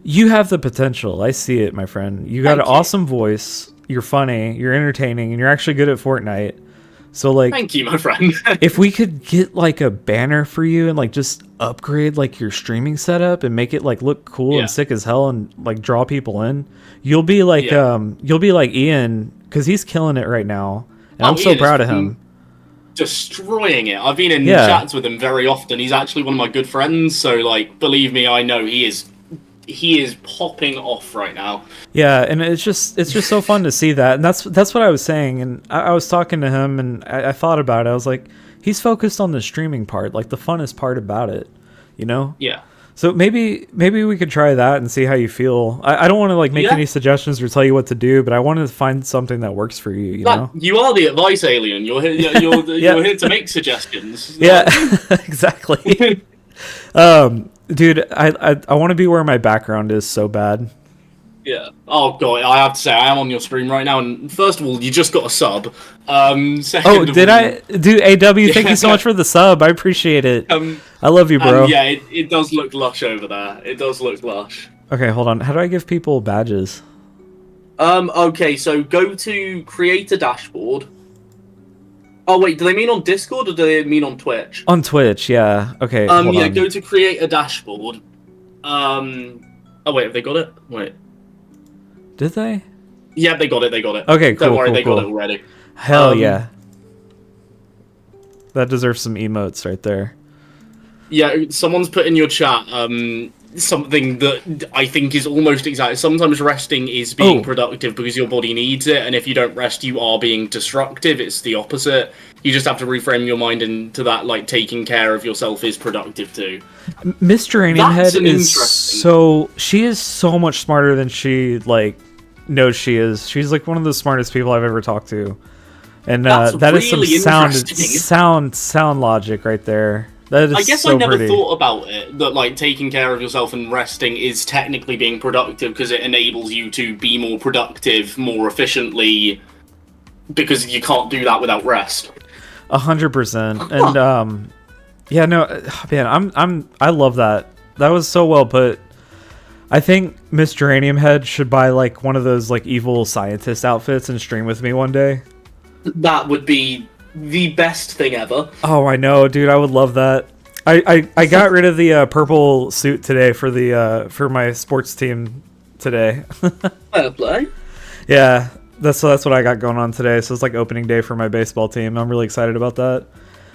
you have the potential. I see it, my friend. You got an awesome voice. You're funny. You're entertaining, and you're actually good at Fortnite. So like, thank you, my friend. If we could get like a banner for you and like just upgrade like your streaming setup and make it like look cool and sick as hell and like draw people in, you'll be like Ian, because he's killing it right now, and I'm so proud of him. Destroying it. I've been in chats with him very often. He's actually one of my good friends, so like, believe me, I know he is he is popping off right now. Yeah, and it's just so fun to see that, and that's what I was saying. And I was talking to him, and I thought about it. I was like, he's focused on the streaming part, like the funnest part about it, you know? Yeah. So maybe we could try that and see how you feel. I don't want to like make any suggestions or tell you what to do, but I want to find something that works for you. You know, you are the advice alien. You're here. You're here to make suggestions. Yeah, exactly. Dude, I want to be where my background is so bad. Yeah. Oh god, I have to say I am on your stream right now, and first of all, you just got a sub. Did I? Dude, AW, thank you so much for the sub. I appreciate it. I love you, bro. Yeah, it does look lush over there. It does look lush. Okay, hold on. How do I give people badges? Okay, so go to create a dashboard. Oh wait, do they mean on Discord or do they mean on Twitch? On Twitch, yeah. Okay. Hold on. Go to create a dashboard. Oh wait, have they got it? Wait. Did they? Yeah, they got it. Okay, cool. Don't worry, they cool. got it already. Hell yeah. That deserves some emotes right there. Yeah, someone's put in your chat something that I think is almost exact. Sometimes resting is being productive because your body needs it, and if you don't rest, you are being destructive. It's the opposite. You just have to reframe your mind into that, like, taking care of yourself is productive too. Miss Geranium Head is she is so much smarter than she, like, knows she is. She's, like, one of the smartest people I've ever talked to. And that really is some sound logic right there. That is I guess so I never pretty. thought about it, that like taking care of yourself and resting is technically being productive because it enables you to be more productive more efficiently, because you can't do that without rest. 100%. And yeah, no, man, I love that. That was so well put. I think Miss Geranium Head should buy like one of those like evil scientist outfits and stream with me one day. That would be the best thing ever. Oh, I know, dude. I would love that. I got rid of the purple suit today for my sports team today. Fair play. Yeah, that's what I got going on today. So it's like opening day for my baseball team. I'm really excited about that.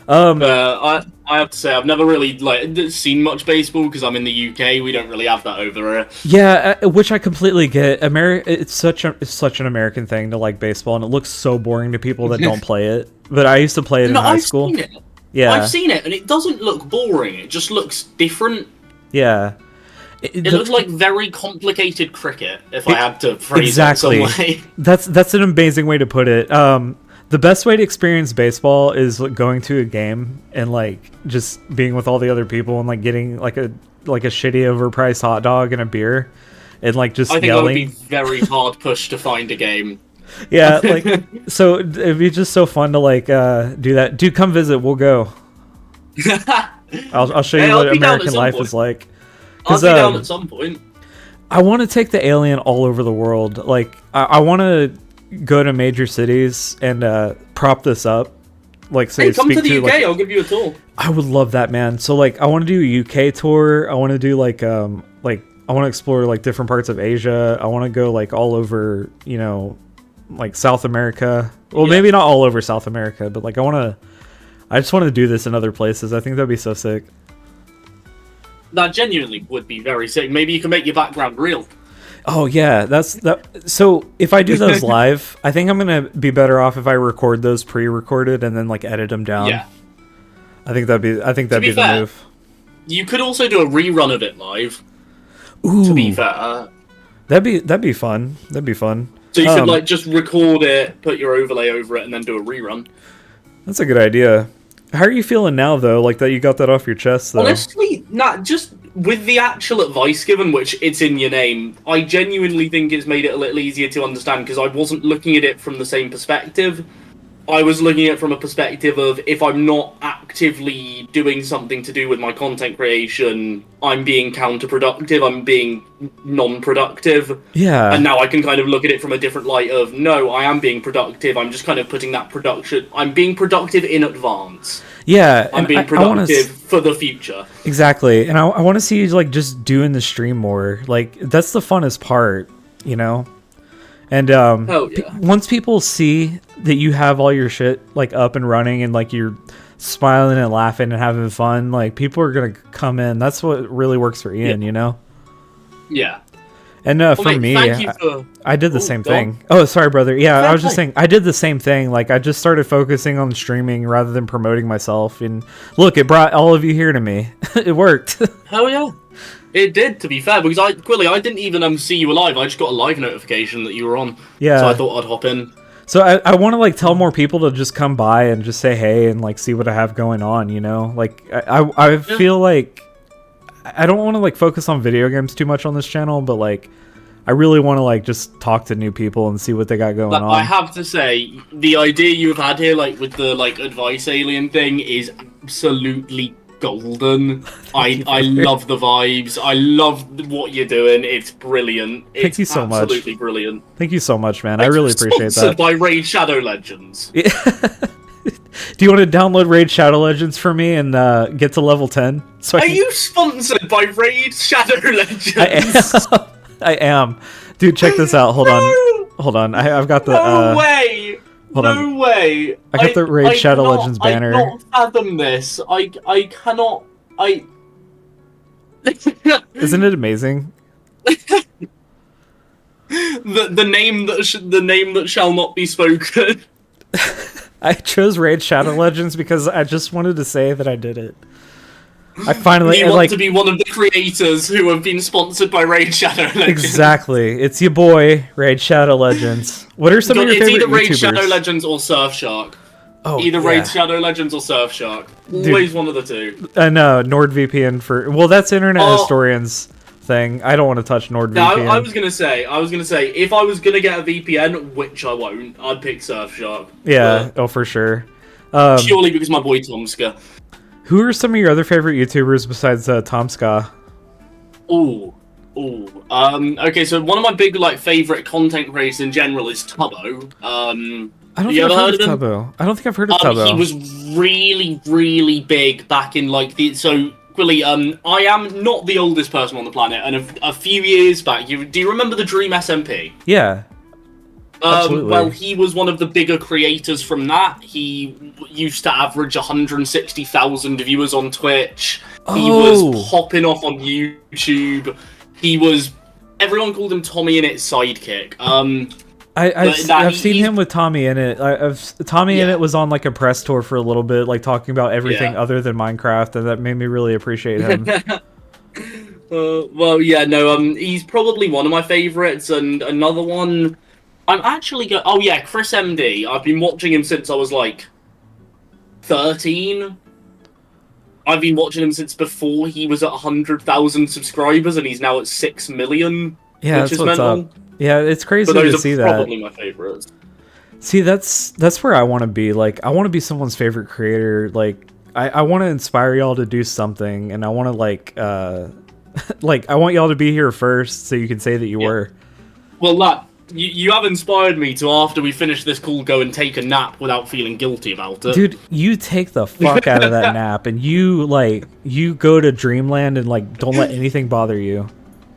I have to say I've never really seen much baseball because I'm in the UK. We don't really have that over here. Yeah, which I completely get. It's such an American thing to like baseball, and it looks so boring to people that don't play it. But I used to play it in high school. Seen it. Yeah, I've seen it, and it doesn't look boring. It just looks different. Yeah, it looks like very complicated cricket. If I had to phrase it some way, that's an amazing way to put it. The best way to experience baseball is going to a game and like just being with all the other people and like getting like a shitty overpriced hot dog and a beer and like just yelling. I think it would be very hard pushed to find a game. Yeah, like so it'd be just so fun to like do that. Dude, come visit. We'll go. I'll show you what American life is like. I'll be down at some point. I want to take the alien all over the world. Like I want to go to major cities and prop this up. Like, say, hey, come to the UK. Like, I'll give you a tour. I would love that, man. So like, I want to do a UK tour. I want to do like I want to explore like different parts of Asia. I want to go like all over, you know, like South America. Well, maybe not all over South America, but like I just want to do this in other places. I think that'd be so sick. That genuinely would be very sick. Maybe you can make your background real. Oh yeah, that's that. So if I do those live, I think I'm gonna be better off if I record those pre-recorded and then like edit them down. Yeah, I think that'd be the move. You could also do a rerun of it live. Ooh, to be fair, that'd be fun. That'd be fun. So you could like just record it, put your overlay over it, and then do a rerun. That's a good idea. How are you feeling now, though? Like that you got that off your chest, though? Honestly, just with the actual advice given, which it's in your name, I genuinely think it's made it a little easier to understand, because I wasn't looking at it from the same perspective. I was looking at it from a perspective of, if I'm not actively doing something to do with my content creation, I'm being counterproductive, I'm being non-productive. Yeah. And now I can kind of look at it from a different light of, no, I am being productive, I'm just kind of putting that production, I'm being productive in advance. Yeah. I'm being productive for the future. Exactly. And I want to see you like just doing the stream more. Like, that's the funnest part, you know? And once people see that you have all your shit like up and running and like you're smiling and laughing and having fun, like people are gonna come in. That's what really works for Ian, you know? Yeah. And for mate, me, thank you for... I did the same thing. Oh, sorry, brother. Yeah, I was just saying, I did the same thing. Like, I just started focusing on streaming rather than promoting myself. And look, it brought all of you here to me. It worked. Hell yeah. It did, to be fair, because I didn't even see you alive. I just got a live notification that you were on. Yeah. So I thought I'd hop in. So I want to, like, tell more people to just come by and just say hey and, like, see what I have going on, you know? Like, I feel like I don't want to, like, focus on video games too much on this channel, but, like, I really want to, like, just talk to new people and see what they got going on. I have to say, the idea you've had here, like, with the, like, advice alien thing is absolutely golden. I love the vibes. I love what you're doing. It's brilliant. Thank you so much. Absolutely brilliant. Thank you so much, man. I really appreciate that. Sponsored by Raid Shadow Legends. Yeah. Do you want to download Raid Shadow Legends for me and get to level 10? So Are you sponsored by Raid Shadow Legends? I am. Dude, check this out. Hold on. I've got the... No way! No way! I got the Raid Shadow Legends banner. I cannot fathom this. I cannot... Isn't it amazing? the name that shall not be spoken. I chose Raid Shadow Legends because I just wanted to say that I did it. I finally... You want to be one of the creators who have been sponsored by Raid Shadow Legends. Exactly. It's your boy, Raid Shadow Legends. What are some of your favorite YouTubers? It's either Raid Shadow Legends or Surfshark. Oh, either Raid Shadow Legends or Surfshark. Always one of the two. No, NordVPN for... Well, that's Internet Historian's thing. I don't want to touch NordVPN. No, I was gonna say, if I was gonna get a VPN, which I won't, I'd pick Surfshark. Yeah, for sure. Purely because my boy Tomska. Who are some of your other favorite YouTubers besides Tomska? Okay, so one of my big favorite content creators in general is Tubbo. I don't think I've heard of Tubbo. I don't think I've heard of Tubbo. He was really, really big back in Quilly, I am not the oldest person on the planet, and a few years back, do you remember the Dream SMP? Yeah. Absolutely. Well, he was one of the bigger creators from that. He used to average 160,000 viewers on Twitch. He was popping off on YouTube. Everyone called him Tommy in It's sidekick. I've seen him with Tommy in it. Tommy in it was on a press tour for a little bit, talking about everything other than Minecraft, and that made me really appreciate him. He's probably one of my favorites, and another one. I'm actually Chris MD. I've been watching him since I was 13. I've been watching him since before he was at 100,000 subscribers, and he's now at 6 million. Yeah, that's what's up. Yeah, it's crazy to see that. Probably my favorites. See, that's where I want to be. I want to be someone's favorite creator. I want to inspire y'all to do something, and I want to I want y'all to be here first, so you can say that you were. Well, you have inspired me to, after we finish this call, go and take a nap without feeling guilty about it. Dude, you take the fuck out of that nap, and you go to dreamland and don't let anything bother you.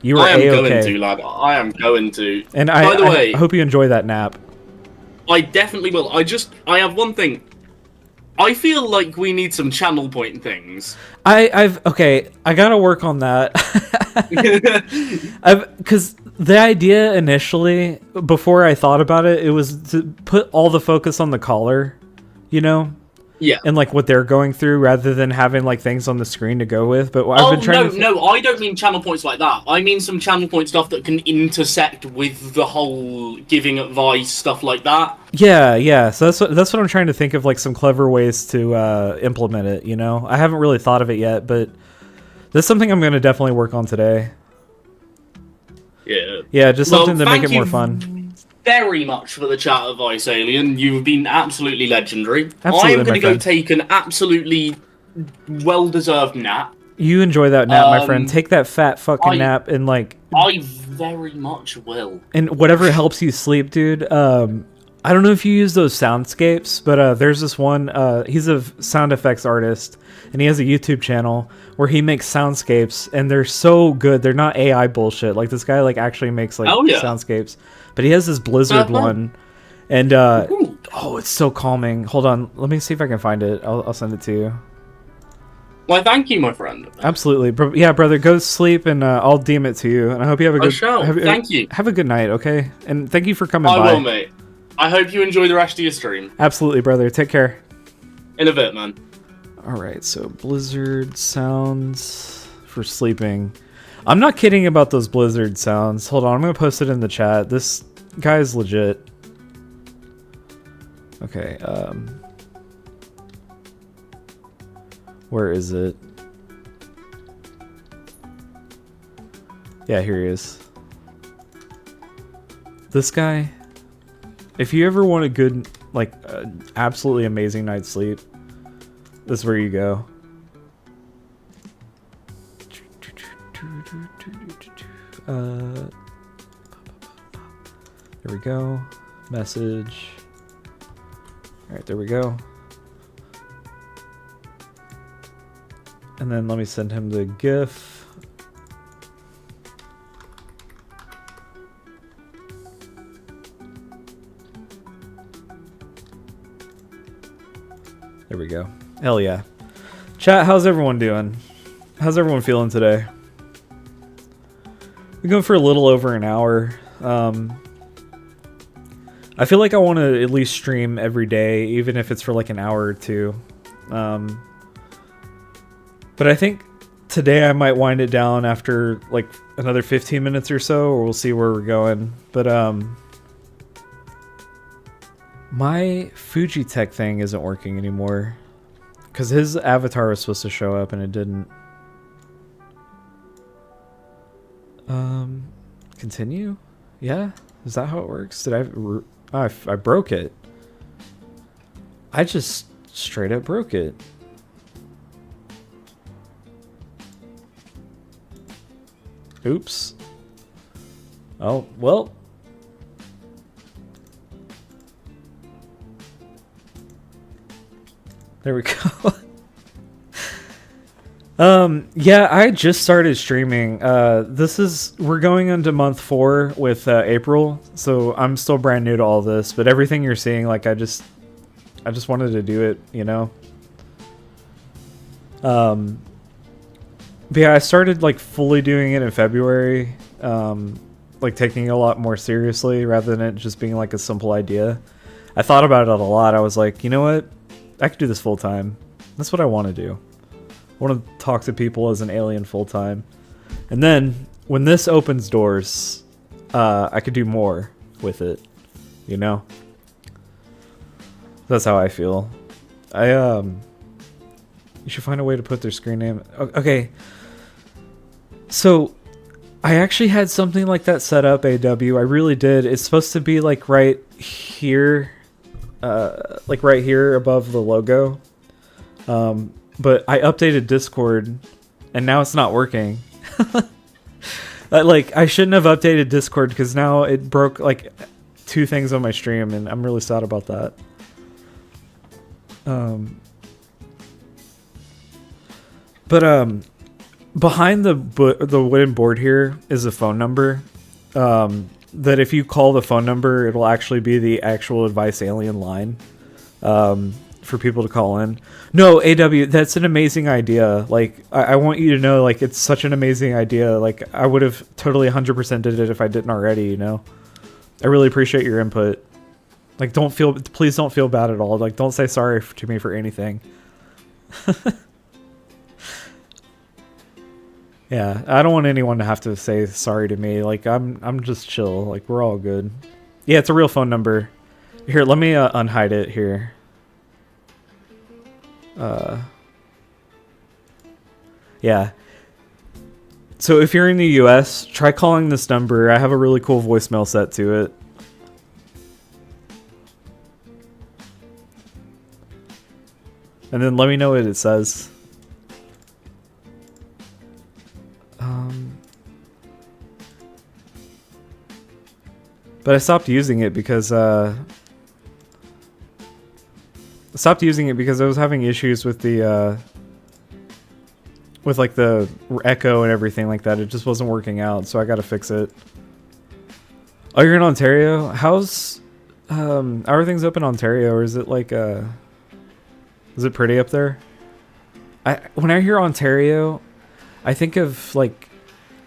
You were I am A-okay. going to, lad. I am going to. And by the way, I hope you enjoy that nap. I definitely will. I have one thing. I feel like we need some channel point things. I gotta work on that. Because the idea initially, before I thought about it, it was to put all the focus on the caller, Yeah. And what they're going through, rather than having things on the screen to go with. But I've been trying no, I don't mean channel points like that. I mean some channel point stuff that can intersect with the whole giving advice stuff like that. Yeah. So that's what I'm trying to think of, some clever ways to implement it. I haven't really thought of it yet, but that's something I'm going to definitely work on today. Yeah. Yeah, just something to make it more fun. Very much for the chat advice, Alien. You've been absolutely legendary. Absolutely, I am going to go take an absolutely well-deserved nap. You enjoy that nap, my friend. Take that fat fucking nap and I very much will. And whatever helps you sleep, dude. I don't know if you use those soundscapes, but there's this one. He's a sound effects artist, and he has a YouTube channel where he makes soundscapes, and they're so good. They're not AI bullshit. This guy actually makes soundscapes. But he has this Blizzard one, and it's so calming. Hold on, let me see if I can find it. I'll send it to you. Why, thank you, my friend. Absolutely. Yeah, brother, go sleep, and I'll DM it to you. And I hope you have a good... I shall. Thank you. Have a good night, okay? And thank you for coming by. I will, mate. I hope you enjoy the rest of your stream. Absolutely, brother. Take care. In a bit, man. Alright, so blizzard sounds for sleeping. I'm not kidding about those blizzard sounds. Hold on, I'm going to post it in the chat. This guy is legit. Okay, where is it? Yeah, here he is. This guy, if you ever want a good, like, absolutely amazing night's sleep, this is where you go. There we go. Message. Alright, there we go. And then let me send him the GIF. There we go. Hell yeah. Chat, how's everyone doing? How's everyone feeling today? We're going for a little over an hour. I feel like I want to at least stream every day, even if it's for like an hour or two. But I think today I might wind it down after like another 15 minutes or so, or we'll see where we're going. But my Fujitech thing isn't working anymore because his avatar was supposed to show up and it didn't. Continue? Yeah? Is that how it works? Did I broke it. I just straight up broke it. Oops. Oh, well. There we go. Yeah, I just started streaming. We're going into month 4 with April, so I'm still brand new to all this, but everything you're seeing, like, I just wanted to do it, you know? But yeah, I started, like, fully doing it in February, like, taking it a lot more seriously, rather than it just being, like, a simple idea. I thought about it a lot. I was like, you know what? I could do this full time. That's what I want to do. I want to talk to people as an alien full time. And then, when this opens doors, I could do more with it, you know? That's how I feel. You should find a way to put their screen name. Okay. So, I actually had something like that set up, AW. I really did. It's supposed to be like right here. Like right here above the logo. But I updated Discord and now it's not working. Like, I shouldn't have updated Discord because now it broke like 2 things on my stream and I'm really sad about that. Behind the wooden board here is a phone number. That if you call the phone number, it'll actually be the actual Advice Alien line. For people to call in. No, AW, that's an amazing idea. Like, I want you to know, like, it's such an amazing idea. Like, I would have totally 100% did it if I didn't already, you know? I really appreciate your input. Like, please don't feel bad at all. Like, don't say sorry to me for anything. Yeah, I don't want anyone to have to say sorry to me. Like, I'm just chill. Like, we're all good. Yeah, it's a real phone number. Here, let me unhide it here. Yeah. So if you're in the US, try calling this number. I have a really cool voicemail set to it. And then let me know what it says. But I stopped using it because I was having issues with the with like the echo and everything like that. It just wasn't working out, so I got to fix it. Oh, you're in Ontario? How are things up in Ontario, or is it like is it pretty up there? When I hear Ontario, I think of like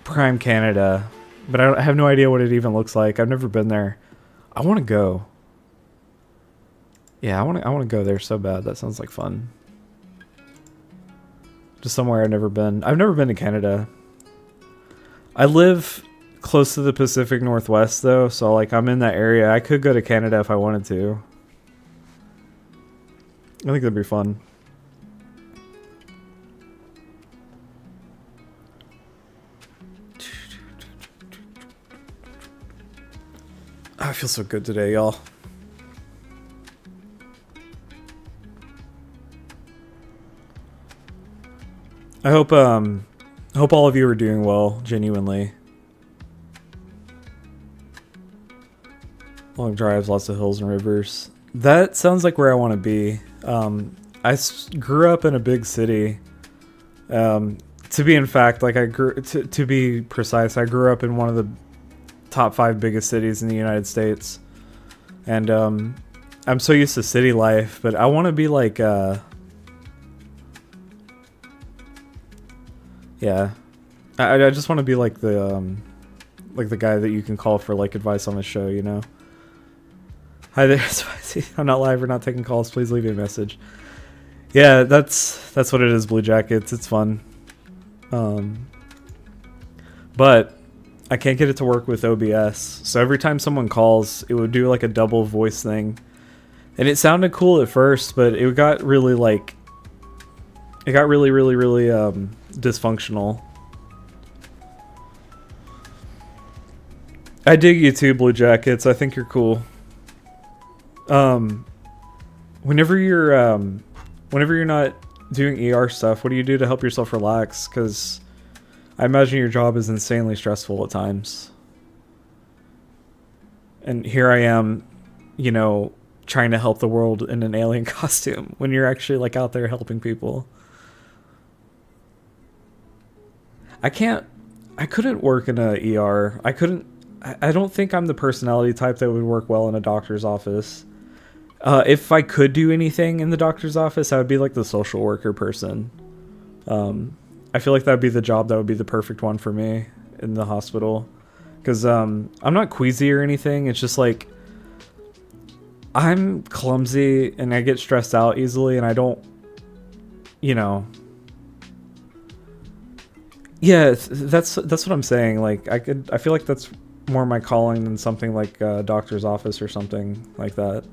Prime Canada, but I have no idea what it even looks like. I've never been there. I want to go. Yeah, I want to go there so bad. That sounds like fun. Just somewhere I've never been. I've never been to Canada. I live close to the Pacific Northwest though, so like I'm in that area. I could go to Canada if I wanted to. I think that'd be fun. I feel so good today, y'all. I hope all of you are doing well, genuinely. Long drives, lots of hills and rivers. That sounds like where I want to be. I grew up in a big city. To be to be precise, I grew up in one of the top 5 biggest cities in the United States. And I'm so used to city life, but I want to be like yeah. I just want to be like the guy that you can call for like advice on the show, you know. Hi there, Spicy. I'm not live. We're not taking calls. Please leave me a message. Yeah, that's what it is, Blue Jackets. It's fun. But I can't get it to work with OBS. So every time someone calls, it would do like a double voice thing. And it sounded cool at first, but it got really like really dysfunctional. I dig you too, Blue Jackets. I think you're cool. Whenever you're not doing ER stuff, what do you do to help yourself relax? Because I imagine your job is insanely stressful at times. And here I am, you know, trying to help the world in an alien costume when you're actually like out there helping people. I couldn't work in a ER. I don't think I'm the personality type that would work well in a doctor's office. If I could do anything in the doctor's office, I would be like the social worker person. I feel like that would be the job that would be the perfect one for me in the hospital. Because I'm not queasy or anything. It's just like I'm clumsy and I get stressed out easily and I don't, you know. Yeah, that's what I'm saying. Like I feel like that's more my calling than something like a doctor's office or something like that.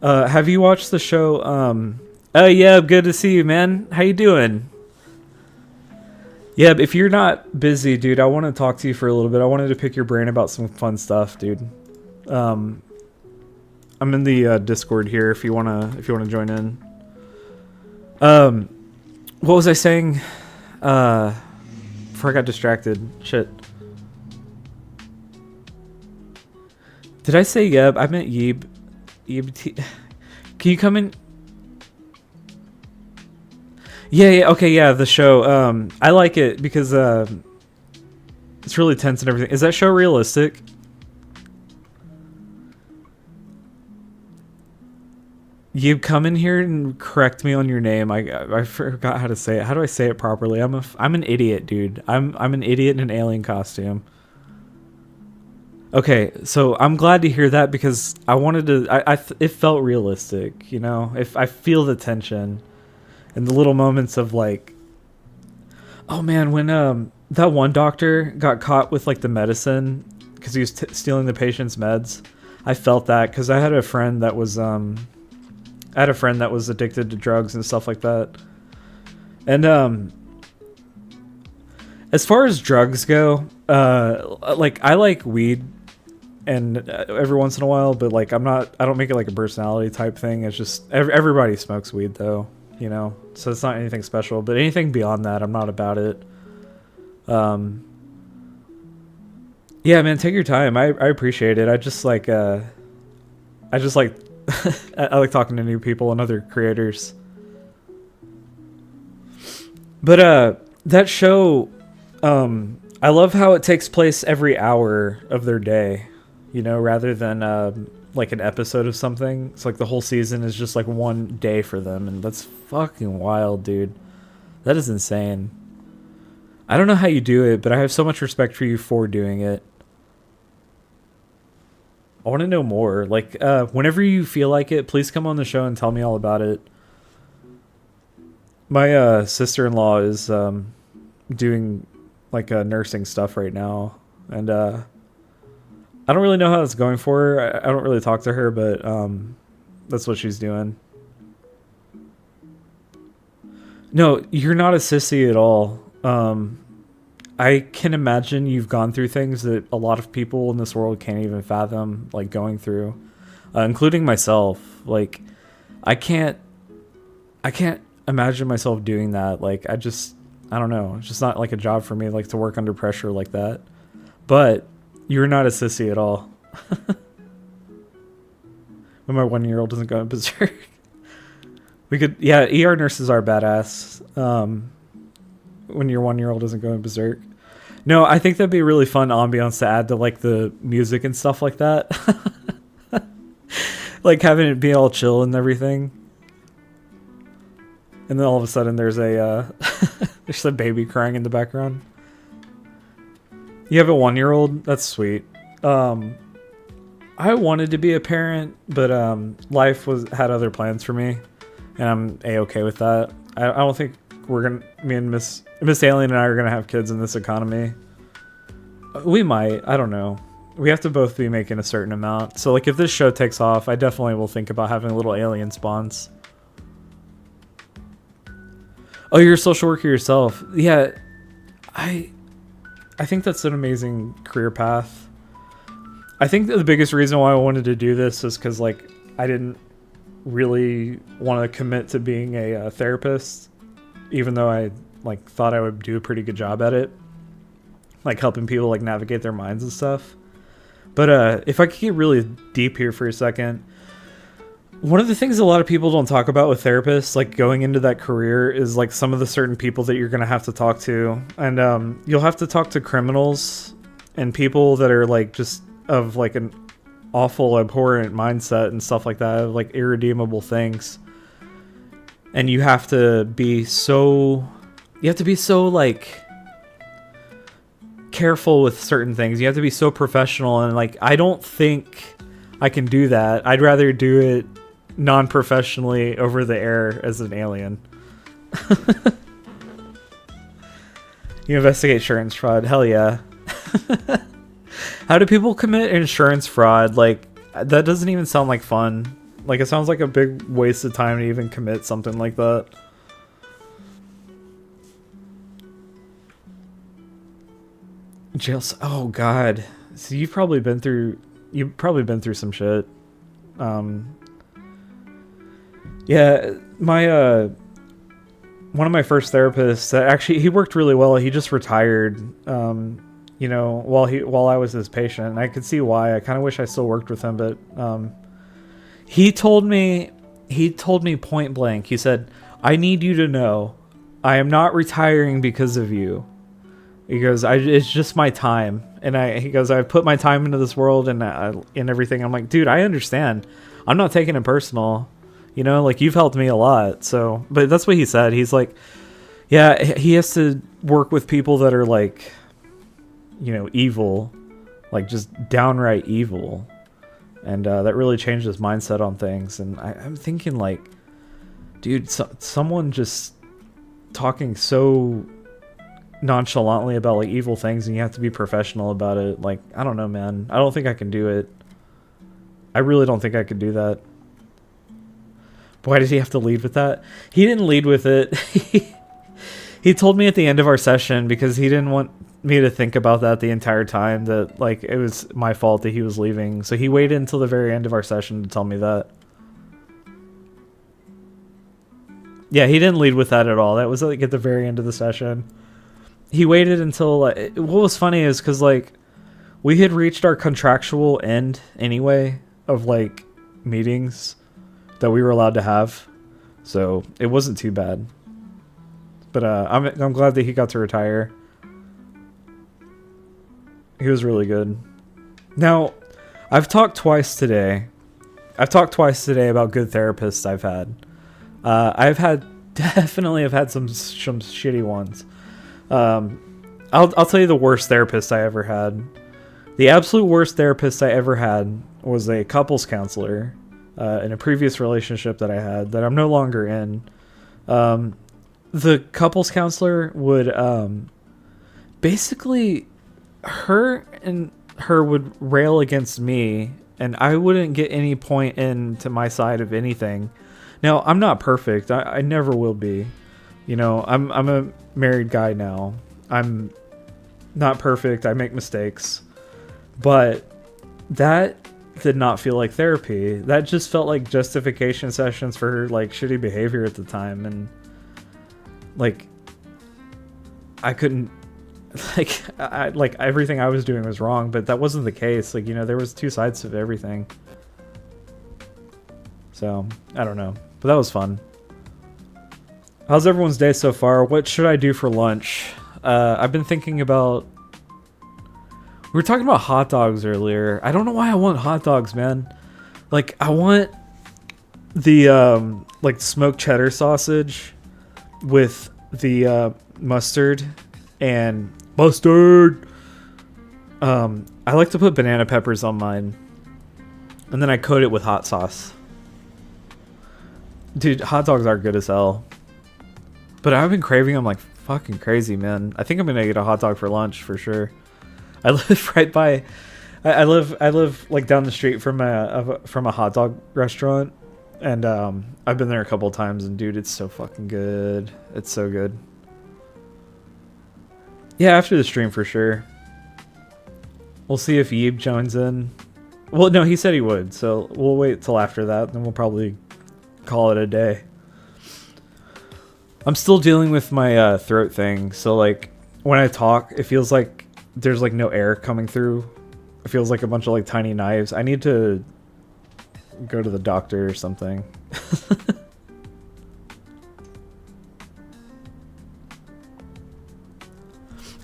Have you watched the show? Oh yeah, good to see you, man. How you doing? Yeah, if you're not busy, dude, I want to talk to you for a little bit. I wanted to pick your brain about some fun stuff, dude. I'm in the Discord here if you wanna join in. What was I saying? Before I got distracted. Shit. Did I say Yeb? I meant Yeeb. Can you come in? Yeah, okay, yeah, the show. I like it because it's really tense and everything. Is that show realistic? You come in here and correct me on your name. I forgot how to say it. How do I say it properly? I'm an idiot, dude. I'm an idiot in an alien costume. Okay, so I'm glad to hear that because I wanted to. It felt realistic, you know. If I feel the tension, and the little moments of like, oh man, when that one doctor got caught with like the medicine because he was stealing the patient's meds, I felt that because I had a friend that was addicted to drugs and stuff like that, and as far as drugs go, like I like weed. And every once in a while, but like I don't make it like a personality type thing. It's just everybody smokes weed though, you know, so it's not anything special, but anything beyond that, I'm not about it. Yeah, man, take your time. I appreciate it. I like I like talking to new people and other creators. But that show, I love how it takes place every hour of their day. You know, rather than like an episode of something. It's like the whole season is just like one day for them, and that's fucking wild, dude. That is insane. I don't know how you do it, but I have so much respect for you for doing it. I want to know more. Like, whenever you feel like it, please come on the show and tell me all about it. My sister-in-law is doing like nursing stuff right now, and I don't really know how it's going for her. I don't really talk to her, but that's what she's doing. No, you're not a sissy at all. I can imagine you've gone through things that a lot of people in this world can't even fathom, like going through, including myself. Like, I can't imagine myself doing that. Like, I don't know. It's just not like a job for me, like to work under pressure like that. But you're not a sissy at all. When my 1-year-old doesn't go berserk. ER nurses are badass. When your 1-year-old isn't going berserk. No, I think that'd be a really fun ambiance to add to like the music and stuff like that. Like having it be all chill and everything. And then all of a sudden there's a there's a baby crying in the background. You have a 1-year-old? That's sweet. I wanted to be a parent, but life had other plans for me, and I'm A-okay with that. I don't think me and Miss Alien and I are gonna have kids in this economy. We might. I don't know. We have to both be making a certain amount. So like if this show takes off, I definitely will think about having little alien spawns. Oh, you're a social worker yourself. Yeah. I think that's an amazing career path. I think that the biggest reason why I wanted to do this is because like I didn't really want to commit to being a therapist, even though I like thought I would do a pretty good job at it, like helping people like navigate their minds and stuff. But if I could get really deep here for a second, one of the things a lot of people don't talk about with therapists, like going into that career, is like some of the certain people that you're going to have to talk to. And you'll have to talk to criminals and people that are like just of like an awful, abhorrent mindset and stuff like that, like irredeemable things. And you have to be so like careful with certain things. You have to be so professional, and like I don't think I can do that. I'd rather do it non-professionally over the air as an alien. You investigate insurance fraud. Hell yeah. How do people commit insurance fraud? Like, that doesn't even sound like fun. Like, it sounds like a big waste of time to even commit something like that. Jail. Oh God. So you've probably been through some shit. Yeah, my one of my first therapists, actually he worked really well. He just retired. You know, while I was his patient, and I could see why. I kind of wish I still worked with him, but he told me point blank. He said, "I need you to know, I am not retiring because of you." He goes, "It's just my time," and he goes, "I've put my time into this world and everything." I'm like, dude, I understand. I'm not taking it personal. You know, like, you've helped me a lot. So, but that's what he said. He's like, yeah, he has to work with people that are like, you know, evil, like just downright evil. And that really changed his mindset on things. And I'm thinking like, dude, someone just talking so nonchalantly about like evil things, and you have to be professional about it. Like, I don't know, man. I don't think I can do it. I really don't think I could do that. Why did he have to lead with that? He didn't lead with it. He told me at the end of our session, because he didn't want me to think about that the entire time, that like it was my fault that he was leaving. So he waited until the very end of our session to tell me that. Yeah, he didn't lead with that at all. That was like at the very end of the session. He waited until what was funny is because like we had reached our contractual end anyway of like meetings that we were allowed to have, so it wasn't too bad. But I'm glad that he got to retire. He was really good. Now, I've talked twice today I've talked twice today about good therapists I've had. Definitely have had some shitty ones. I'll tell you the worst therapist I ever had. The absolute worst therapist I ever had was a couples counselor in a previous relationship that I had that I'm no longer in. The couples counselor would basically her would rail against me, and I wouldn't get any point into my side of anything. Now, I'm not perfect. I never will be. You know, I'm a married guy now. I'm not perfect. I make mistakes. But that did not feel like therapy. That just felt like justification sessions for her like shitty behavior at the time, and like I couldn't like everything I was doing was wrong, but that wasn't the case. Like, you know, there was two sides of everything. So, I don't know. But that was fun. How's everyone's day so far? What should I do for lunch? I've been thinking about... We were talking about hot dogs earlier. I don't know why I want hot dogs, man. Like, I want the, like, smoked cheddar sausage with the, mustard and... Mustard! I like to put banana peppers on mine. And then I coat it with hot sauce. Dude, hot dogs are good as hell. But I've been craving them like fucking crazy, man. I think I'm gonna get a hot dog for lunch for sure. I live right by... I live like down the street from a hot dog restaurant. And I've been there a couple times, and dude, it's so fucking good. It's so good. Yeah, after the stream for sure. We'll see if Yeeb joins in. Well, no, he said he would, so we'll wait till after that, then we'll probably call it a day. I'm still dealing with my throat thing, so like when I talk, it feels like there's like no air coming through. It feels like a bunch of like tiny knives. I need to go to the doctor or something.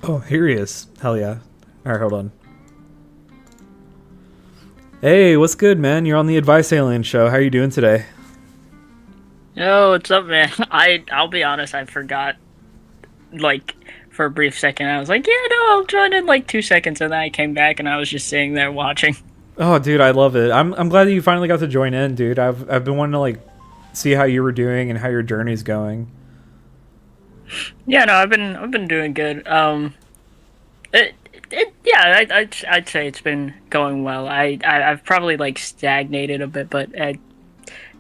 Oh, here he is. Hell yeah. Alright, hold on. Hey, what's good, man? You're on the Advice Alien show. How are you doing today? Yo, what's up, man? I'll be honest, I forgot, like, for a brief second. I was like, yeah, no, I'll join in like 2 seconds, and then I came back and I was just sitting there watching. Oh, dude, I love it. I'm glad that you finally got to join in, dude. I've been wanting to like see how you were doing and how your journey's going. Yeah, no, I've been doing good. Yeah, I'd say it's been going well. I've probably like stagnated a bit, but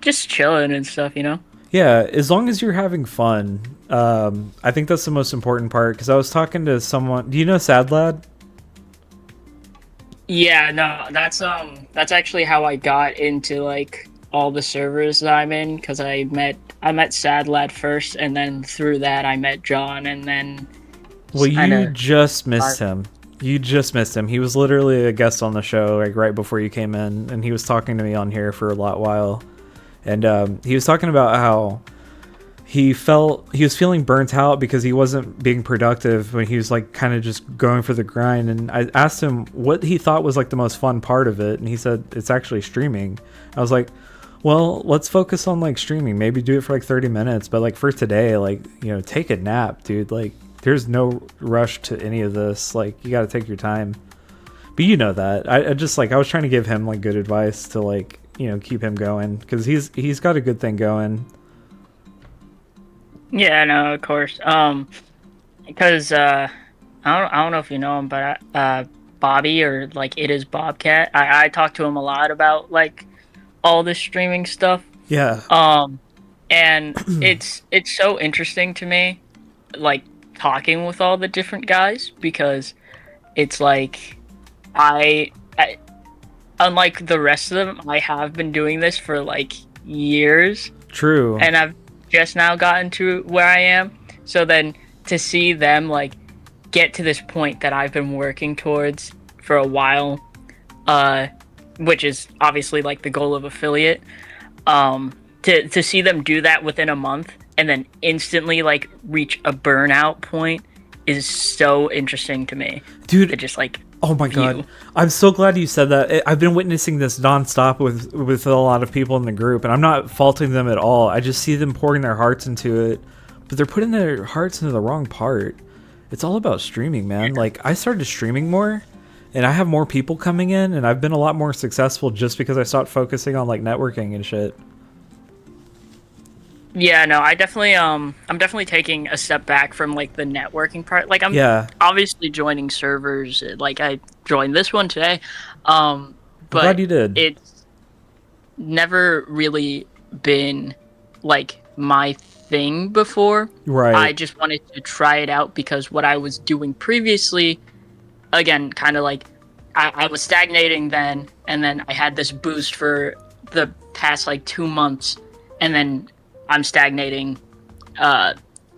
just chilling and stuff, you know. Yeah, as long as you're having fun, I think that's the most important part. Because I was talking to someone. Do you know Sad Lad? Yeah, no, that's actually how I got into like all the servers that I'm in, because I met Sad Lad first, and then through that I met John, and then... Well, you just missed him. You just missed him. He was literally a guest on the show like right before you came in, and he was talking to me on here for a while. And he was talking about how he was feeling burnt out because he wasn't being productive when he was like kind of just going for the grind. And I asked him what he thought was like the most fun part of it, and he said it's actually streaming. I was like, well, let's focus on like streaming. Maybe do it for like 30 minutes, but like for today, like, you know, take a nap, dude. Like, there's no rush to any of this. Like, you got to take your time. But you know that. I just like, I was trying to give him like good advice to like, you know, keep him going, because he's got a good thing going. Yeah, no, of course. Because I don't know if you know him, but Bobby, or like It Is Bobcat, I talk to him a lot about like all this streaming stuff. Yeah. And it's so interesting to me, like talking with all the different guys, because it's like I unlike the rest of them, I have been doing this for like years. True. And I've just now gotten to where I am. So then to see them like get to this point that I've been working towards for a while, which is obviously like the goal of affiliate, to see them do that within a month and then instantly like reach a burnout point is so interesting to me. Dude, to just like Oh my god, I'm so glad you said that. I've been witnessing this nonstop with a lot of people in the group, and I'm not faulting them at all. I just see them pouring their hearts into it, but they're putting their hearts into the wrong part. It's all about streaming, man. Like, I started streaming more, and I have more people coming in, and I've been a lot more successful just because I stopped focusing on like networking and shit. Yeah, no, I'm definitely taking a step back from like the networking part. Like, I'm obviously joining servers. Like, I joined this one today, but glad you did. It's never really been like my thing before. Right. I just wanted to try it out because what I was doing previously, again, kind of like I was stagnating then, and then I had this boost for the past like 2 months, and then I'm stagnating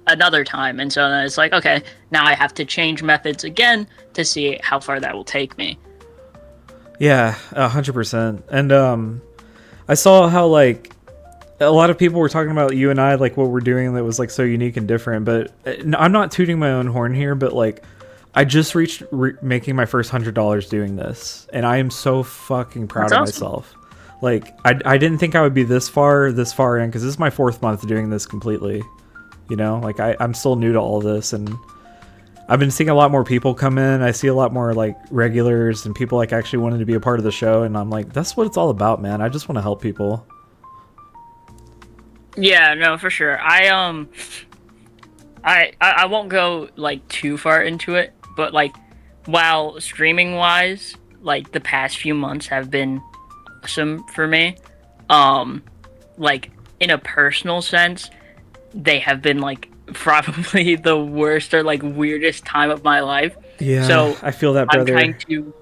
another time, and so then it's like, okay, now I have to change methods again to see how far that will take me. Yeah, 100%. And I saw how like a lot of people were talking about you and I, like what we're doing that was like so unique and different. But I'm not tooting my own horn here, but like I just reached making my first $100 doing this, and I am so fucking proud of myself. Like, I didn't think I would be this far in, because this is my 4th month doing this completely. You know, like, I'm still new to all this, and I've been seeing a lot more people come in. I see a lot more, like, regulars and people, like, actually wanting to be a part of the show, and I'm like, that's what it's all about, man. I just want to help people. Yeah, no, for sure. I won't go, like, too far into it, but, like, while streaming-wise, like, the past few months have been awesome for me, like in a personal sense, they have been like probably the worst or like weirdest time of my life. Yeah, so I feel that, brother. I'm trying to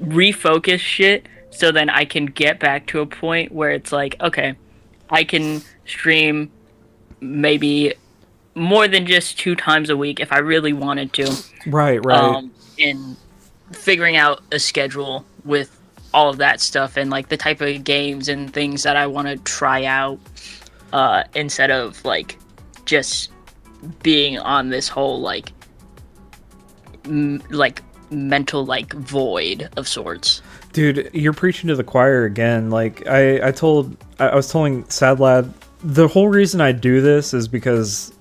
refocus shit so then I can get back to a point where it's like, okay, I can stream maybe more than just 2 times a week if I really wanted to. Right. And figuring out a schedule with all of that stuff and like the type of games and things that I want to try out, instead of like just being on this whole like like mental like void of sorts. Dude, you're preaching to the choir again. Like I was telling Sad Lad, the whole reason I do this is because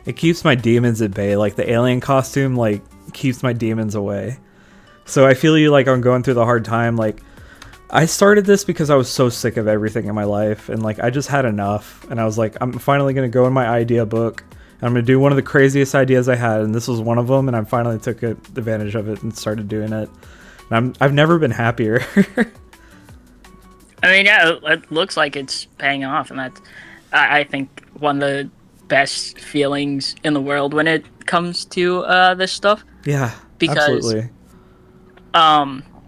it keeps my demons at bay. Like the alien costume like keeps my demons away. So I feel you, like, I'm going through the hard time. Like, I started this because I was so sick of everything in my life, and like I just had enough, and I was like, I'm finally going to go in my idea book, and I'm going to do one of the craziest ideas I had, and this was one of them, and I finally took advantage of it and started doing it. And I've never been happier. I mean, yeah, it looks like it's paying off, and that's, I think, one of the best feelings in the world when it comes to this stuff. Yeah, because, absolutely.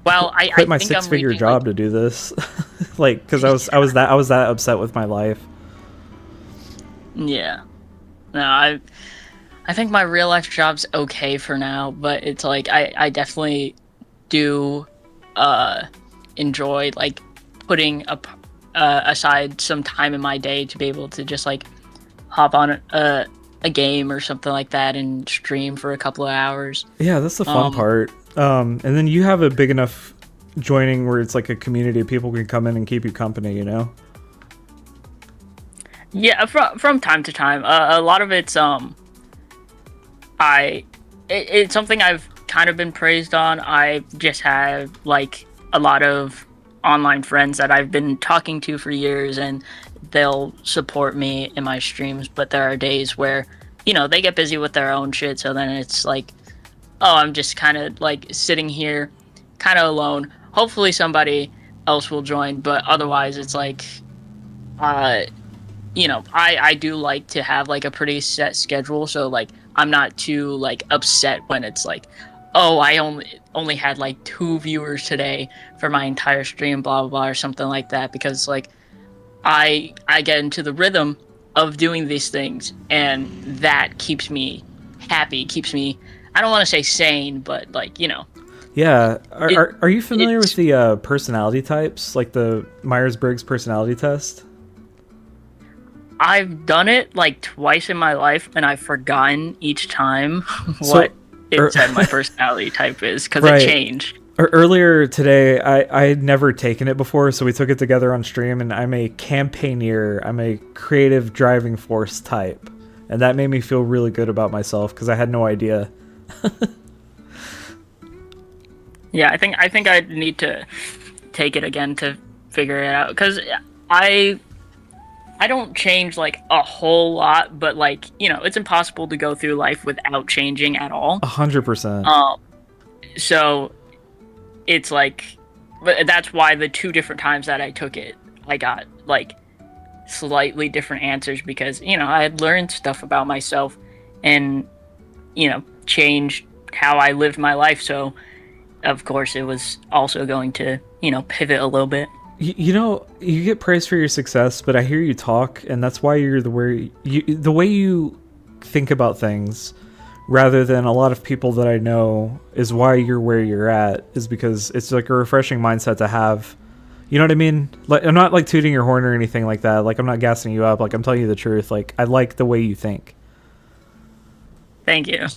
Well, I quit my think 6-figure job to do this, like, because I was that upset with my life. Yeah, no, I think my real life job's okay for now, but it's like I definitely do enjoy like putting aside some time in my day to be able to just like hop on a game or something like that and stream for a couple of hours. Yeah, that's the fun part. And then you have a big enough joining where it's like a community of people can come in and keep you company, you know? Yeah, from time to time. A lot of it's it's something I've kind of been praised on. I just have like a lot of online friends that I've been talking to for years, and they'll support me in my streams, but there are days where, you know, they get busy with their own shit, so then it's like, oh, I'm just kind of like sitting here kind of alone. Hopefully somebody else will join, but otherwise it's like, you know, I do like to have like a pretty set schedule, so like I'm not too like upset when it's like, oh, I only had like 2 viewers today for my entire stream, blah blah blah, or something like that, because like I get into the rhythm of doing these things, and that keeps me happy, keeps me, I don't want to say sane, but like, you know. Yeah. Are you familiar with the personality types, like the Myers-Briggs personality test? I've done it like twice in my life, and I've forgotten each time what it said my personality type is, because right. it changed. Earlier today, I had never taken it before, so we took it together on stream, and I'm a campaigner. I'm a creative driving force type, and that made me feel really good about myself because I had no idea. Yeah, I think I need to take it again to figure it out, because I don't change like a whole lot, but like, you know, it's impossible to go through life without changing at all. 100%. So it's like, but that's why the 2 different times that I took it, I got like slightly different answers, because, you know, I had learned stuff about myself and, you know, changed how I lived my life. So of course it was also going to, you know, pivot a little bit. You know, you get praised for your success, but I hear you talk, and that's why you're the way you think about things, rather than a lot of people that I know, is why you're where you're at, is because it's like a refreshing mindset to have. You know what I mean? Like, I'm not like tooting your horn or anything like that. Like, I'm not gassing you up. Like, I'm telling you the truth. Like, I like the way you think. Thank you.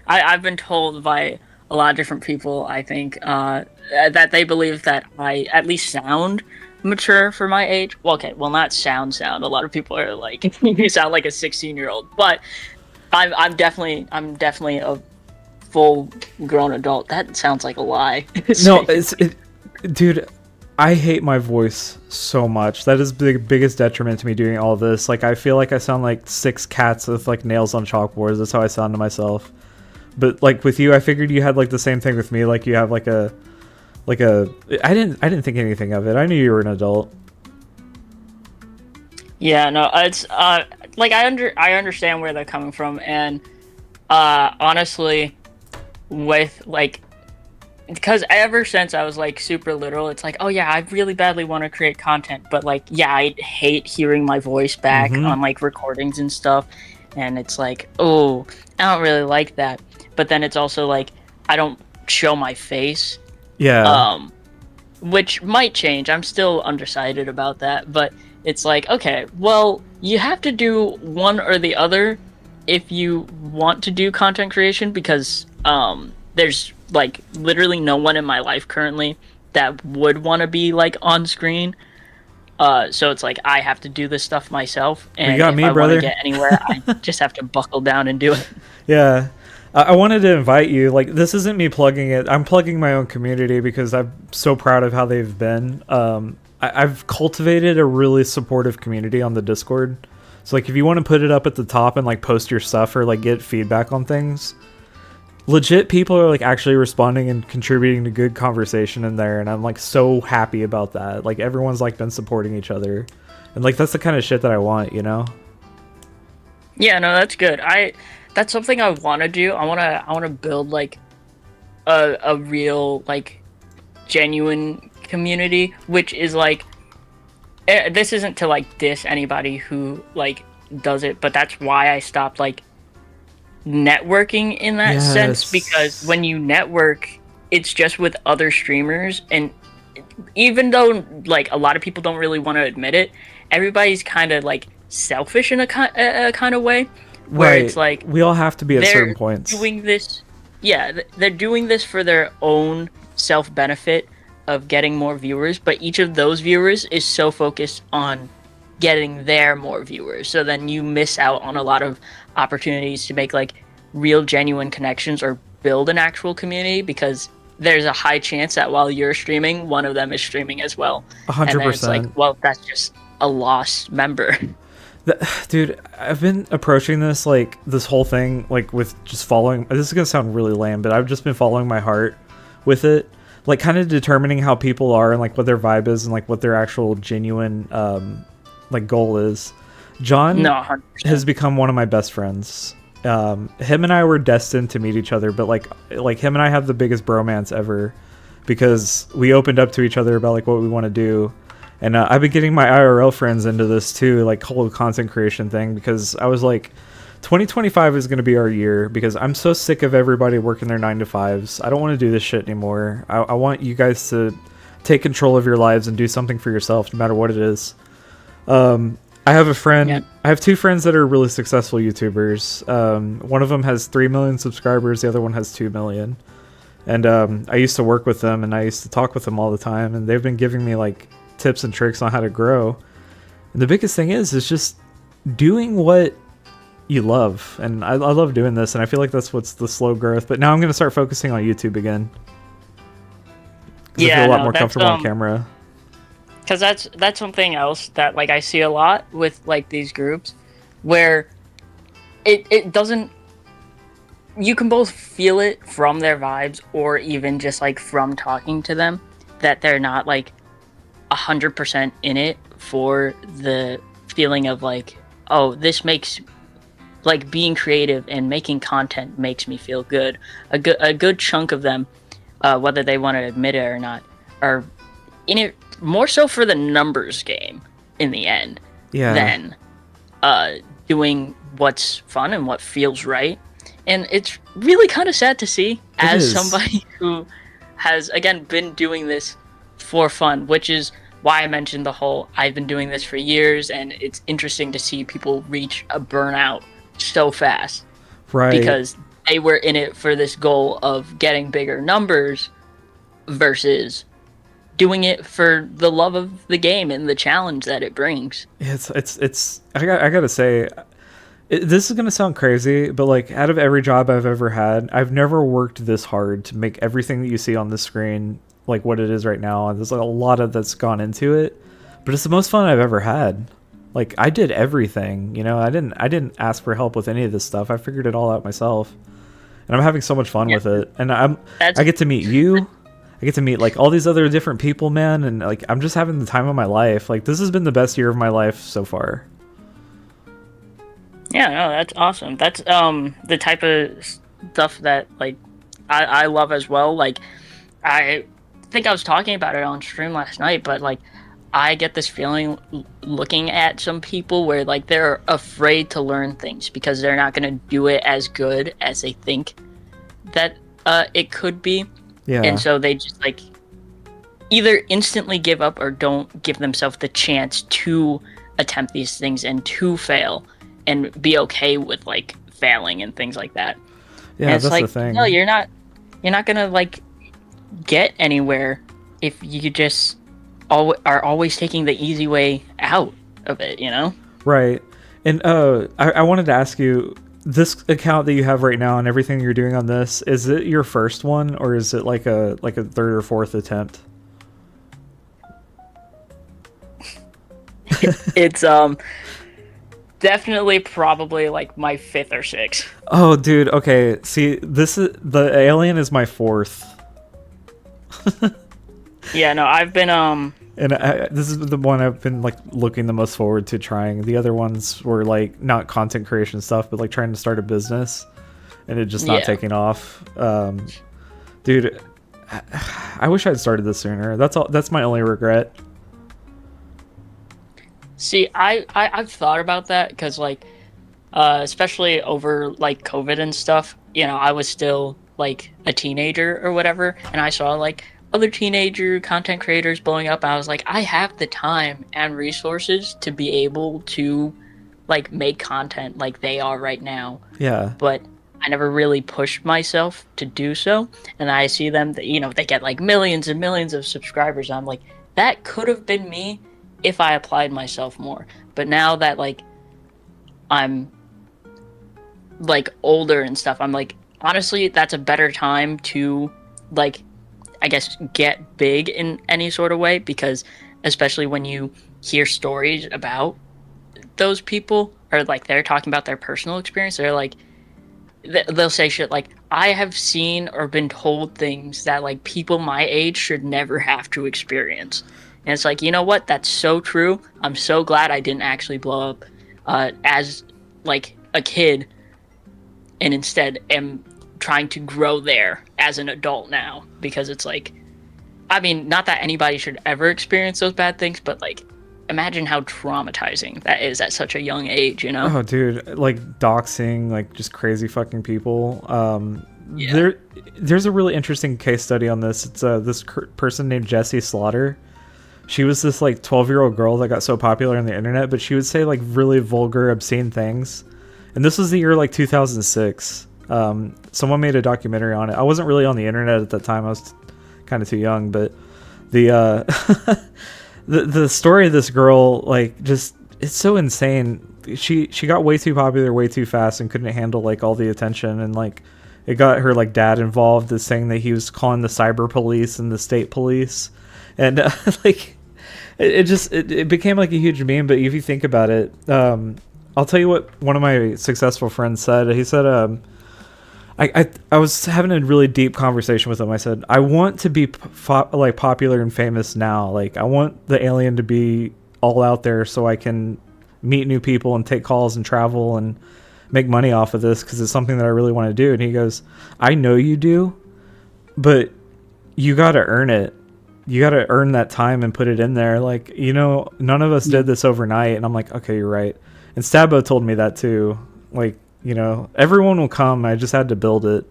I've been told by a lot of different people, I think, that they believe that I at least sound mature for my age. Well, okay, well, not sound. A lot of people are like, you sound like a 16-year-old, but I'm definitely a full grown adult. That sounds like a lie. No, dude, I hate my voice so much. That is the biggest detriment to me doing all this. Like, I feel like I sound like 6 cats with like nails on chalkboards. That's how I sound to myself. But like with you, I figured you had like the same thing with me. Like, you have like a I didn't think anything of it. I knew you were an adult. Yeah, no, it's like I understand where they're coming from, and honestly, with like, because ever since I was like super little, it's like, oh yeah, I really badly want to create content, but like, yeah, I hate hearing my voice back on like recordings and stuff, and it's like, oh, I don't really like that. But then it's also like, I don't show my face. Yeah. Which might change. I'm still undecided about that, but it's like, okay, well, you have to do one or the other if you want to do content creation, because there's like literally no one in my life currently that would want to be like on screen. So it's like, I have to do this stuff myself, and you got me, I brother. want to get anywhere, I just have to buckle down and do it. Yeah. I wanted to invite you. Like, this isn't me plugging it. I'm plugging my own community because I'm so proud of how they've been. I've cultivated a really supportive community on the Discord. So, like, if you want to put it up at the top and, like, post your stuff or, like, get feedback on things, legit people are, like, actually responding and contributing to good conversation in there. And I'm, like, so happy about that. Like, everyone's, like, been supporting each other. And, like, that's the kind of shit that I want, you know? Yeah, no, that's good. That's something I want to do. I want to build like a real like genuine community, which is like, this isn't to like diss anybody who like does it, but that's why I stopped like networking in that sense, because when you network, it's just with other streamers, and even though like a lot of people don't really want to admit it, everybody's kind of like selfish in a kind of way. Where right. It's like, we all have to be at certain points. They're doing this for their own self-benefit of getting more viewers, but each of those viewers is so focused on getting their more viewers. So then you miss out on a lot of opportunities to make like real genuine connections or build an actual community, because there's a high chance that while you're streaming, one of them is streaming as well. 100%. And then it's like, well, that's just a lost member. Dude, I've been approaching this whole thing like with just following. This is gonna sound really lame, but I've just been following my heart with it, like kind of determining how people are and like what their vibe is and like what their actual genuine like goal is. John has become one of my best friends. Him and I were destined to meet each other, but like him and I have the biggest bromance ever because we opened up to each other about like what we want to do. And I've been getting my IRL friends into this too, like whole content creation thing, because I was like, 2025 is going to be our year, because I'm so sick of everybody working their 9-to-5s. I don't want to do this shit anymore. I want you guys to take control of your lives and do something for yourself, no matter what it is. I I have a friend. Yeah. I have two friends that are really successful YouTubers. One of them has 3 million subscribers. The other one has 2 million. And I used to work with them, and I used to talk with them all the time. And they've been giving me like tips and tricks on how to grow. And the biggest thing is just doing what you love. And I love doing this, and I feel like that's what's the slow growth. But now I'm going to start focusing on YouTube again. Yeah, I feel a lot more comfortable on camera. Because that's something else that like I see a lot with like these groups, where it doesn't. You can both feel it from their vibes, or even just like from talking to them, that they're not like 100% in it for the feeling of like, oh, this makes like being creative and making content makes me feel good. A good chunk of them, whether they want to admit it or not, are in it more so for the numbers game in the end than doing what's fun and what feels right. And it's really kind of sad to see as somebody who has, again, been doing this for fun, which is why I mentioned the whole I've been doing this for years, and it's interesting to see people reach a burnout so fast. Right. Because they were in it for this goal of getting bigger numbers versus doing it for the love of the game and the challenge that it brings. It's I gotta say, this is gonna sound crazy, but like out of every job I've ever had, I've never worked this hard to make everything that you see on the screen like what it is right now. And there's like a lot of that's gone into it, but it's the most fun I've ever had. Like I did everything, you know. I didn't ask for help with any of this stuff. I figured it all out myself, and I'm having so much fun with it. And I get to meet you. I get to meet like all these other different people, man, and like I'm just having the time of my life. Like this has been the best year of my life so far. Yeah, no, that's awesome. That's the type of stuff that like I love as well. Like I think I was talking about it on stream last night, but like I get this feeling looking at some people where like they're afraid to learn things because they're not going to do it as good as they think that it could be. Yeah. And so they just like either instantly give up or don't give themselves the chance to attempt these things and to fail and be okay with like failing and things like that. Yeah, and it's that's like, the thing. No, you're not gonna like get anywhere if you just are always taking the easy way out of it, you know? Right. And I wanted to ask you, this account that you have right now and everything you're doing on this, is it your first one or is it like a third or fourth attempt? It's definitely probably like my 5th or 6th. Oh dude, okay. See, the alien is my 4th. Yeah, no, I've been and this is the one I've been like looking the most forward to trying. The other ones were like not content creation stuff, but like trying to start a business, and it just not taking off. Dude, I wish I'd started this sooner. That's my only regret. See, I've thought about that because like, especially over like COVID and stuff. You know, I was still like a teenager or whatever, and I saw like other teenager content creators blowing up. I was like, I have the time and resources to be able to like make content like they are right now. Yeah. But I never really pushed myself to do so. And I see them, you know, they get like millions and millions of subscribers. I'm like, that could have been me if I applied myself more. But now that like I'm like older and stuff, I'm like, honestly, that's a better time to like, I guess, get big in any sort of way, because especially when you hear stories about those people, or like they're talking about their personal experience, they're like, they'll say shit like, I have seen or been told things that like people my age should never have to experience. And it's like, you know what? That's so true. I'm so glad I didn't actually blow up as like a kid, and instead am trying to grow there as an adult now, because it's like, I mean, not that anybody should ever experience those bad things, but like, imagine how traumatizing that is at such a young age, you know? Oh, dude, like doxing, like just crazy fucking people. There's a really interesting case study on this. It's this person named Jesse Slaughter, she was this like 12-year-old girl that got so popular on the internet, but she would say like really vulgar, obscene things. And this was the year like 2006. Someone made a documentary on it. I wasn't really on the internet at that time. I was kind of too young, but the the story of this girl, like, just, it's so insane. She got way too popular way too fast and couldn't handle like all the attention, and like it got her like dad involved, is saying that he was calling the cyber police and the state police, and like it became like a huge meme. But if you think about it, I'll tell you what one of my successful friends said. He said, I was having a really deep conversation with him. I said, I want to be like popular and famous now. Like, I want the alien to be all out there so I can meet new people and take calls and travel and make money off of this, because it's something that I really want to do. And he goes, I know you do, but you got to earn it. You got to earn that time and put it in there. Like, you know, none of us did this overnight. And I'm like, okay, you're right. And Stabbo told me that too. Like, you know, everyone will come. I just had to build it.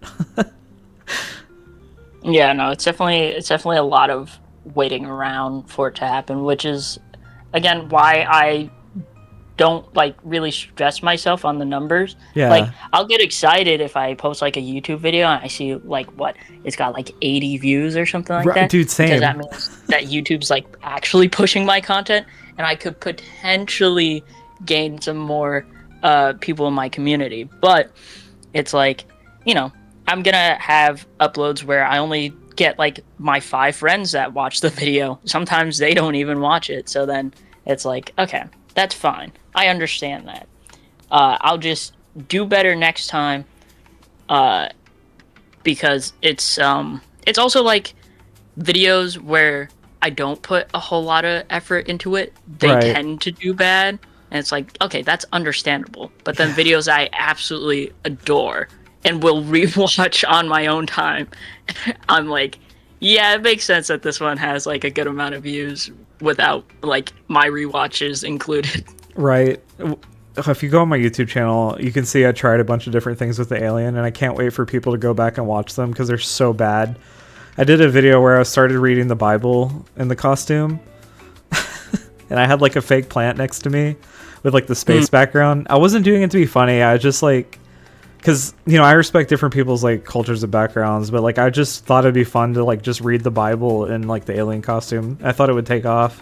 Yeah, no, it's definitely a lot of waiting around for it to happen, which is, again, why I don't like really stress myself on the numbers. Yeah. Like, I'll get excited if I post like a YouTube video and I see like it's got like 80 views or something like that. Dude, same. Because that means that YouTube's like actually pushing my content, and I could potentially gain some more people in my community. But it's like, you know, I'm gonna have uploads where I only get like my 5 friends that watch the video. Sometimes they don't even watch it. So then it's like, okay, that's fine. I understand that. I'll just do better next time. Because it's also like videos where I don't put a whole lot of effort into it, they tend to do bad. And it's like, okay, that's understandable. But then videos I absolutely adore and will rewatch on my own time, I'm like, yeah, it makes sense that this one has like a good amount of views without like my rewatches included. Right. If you go on my YouTube channel, you can see I tried a bunch of different things with the alien, and I can't wait for people to go back and watch them because they're so bad. I did a video where I started reading the Bible in the costume, and I had like a fake plant next to me with like the space background. I wasn't doing it to be funny. I just like, because, you know, I respect different people's like cultures and backgrounds, but like I just thought it'd be fun to like just read the Bible in like the alien costume. I thought it would take off,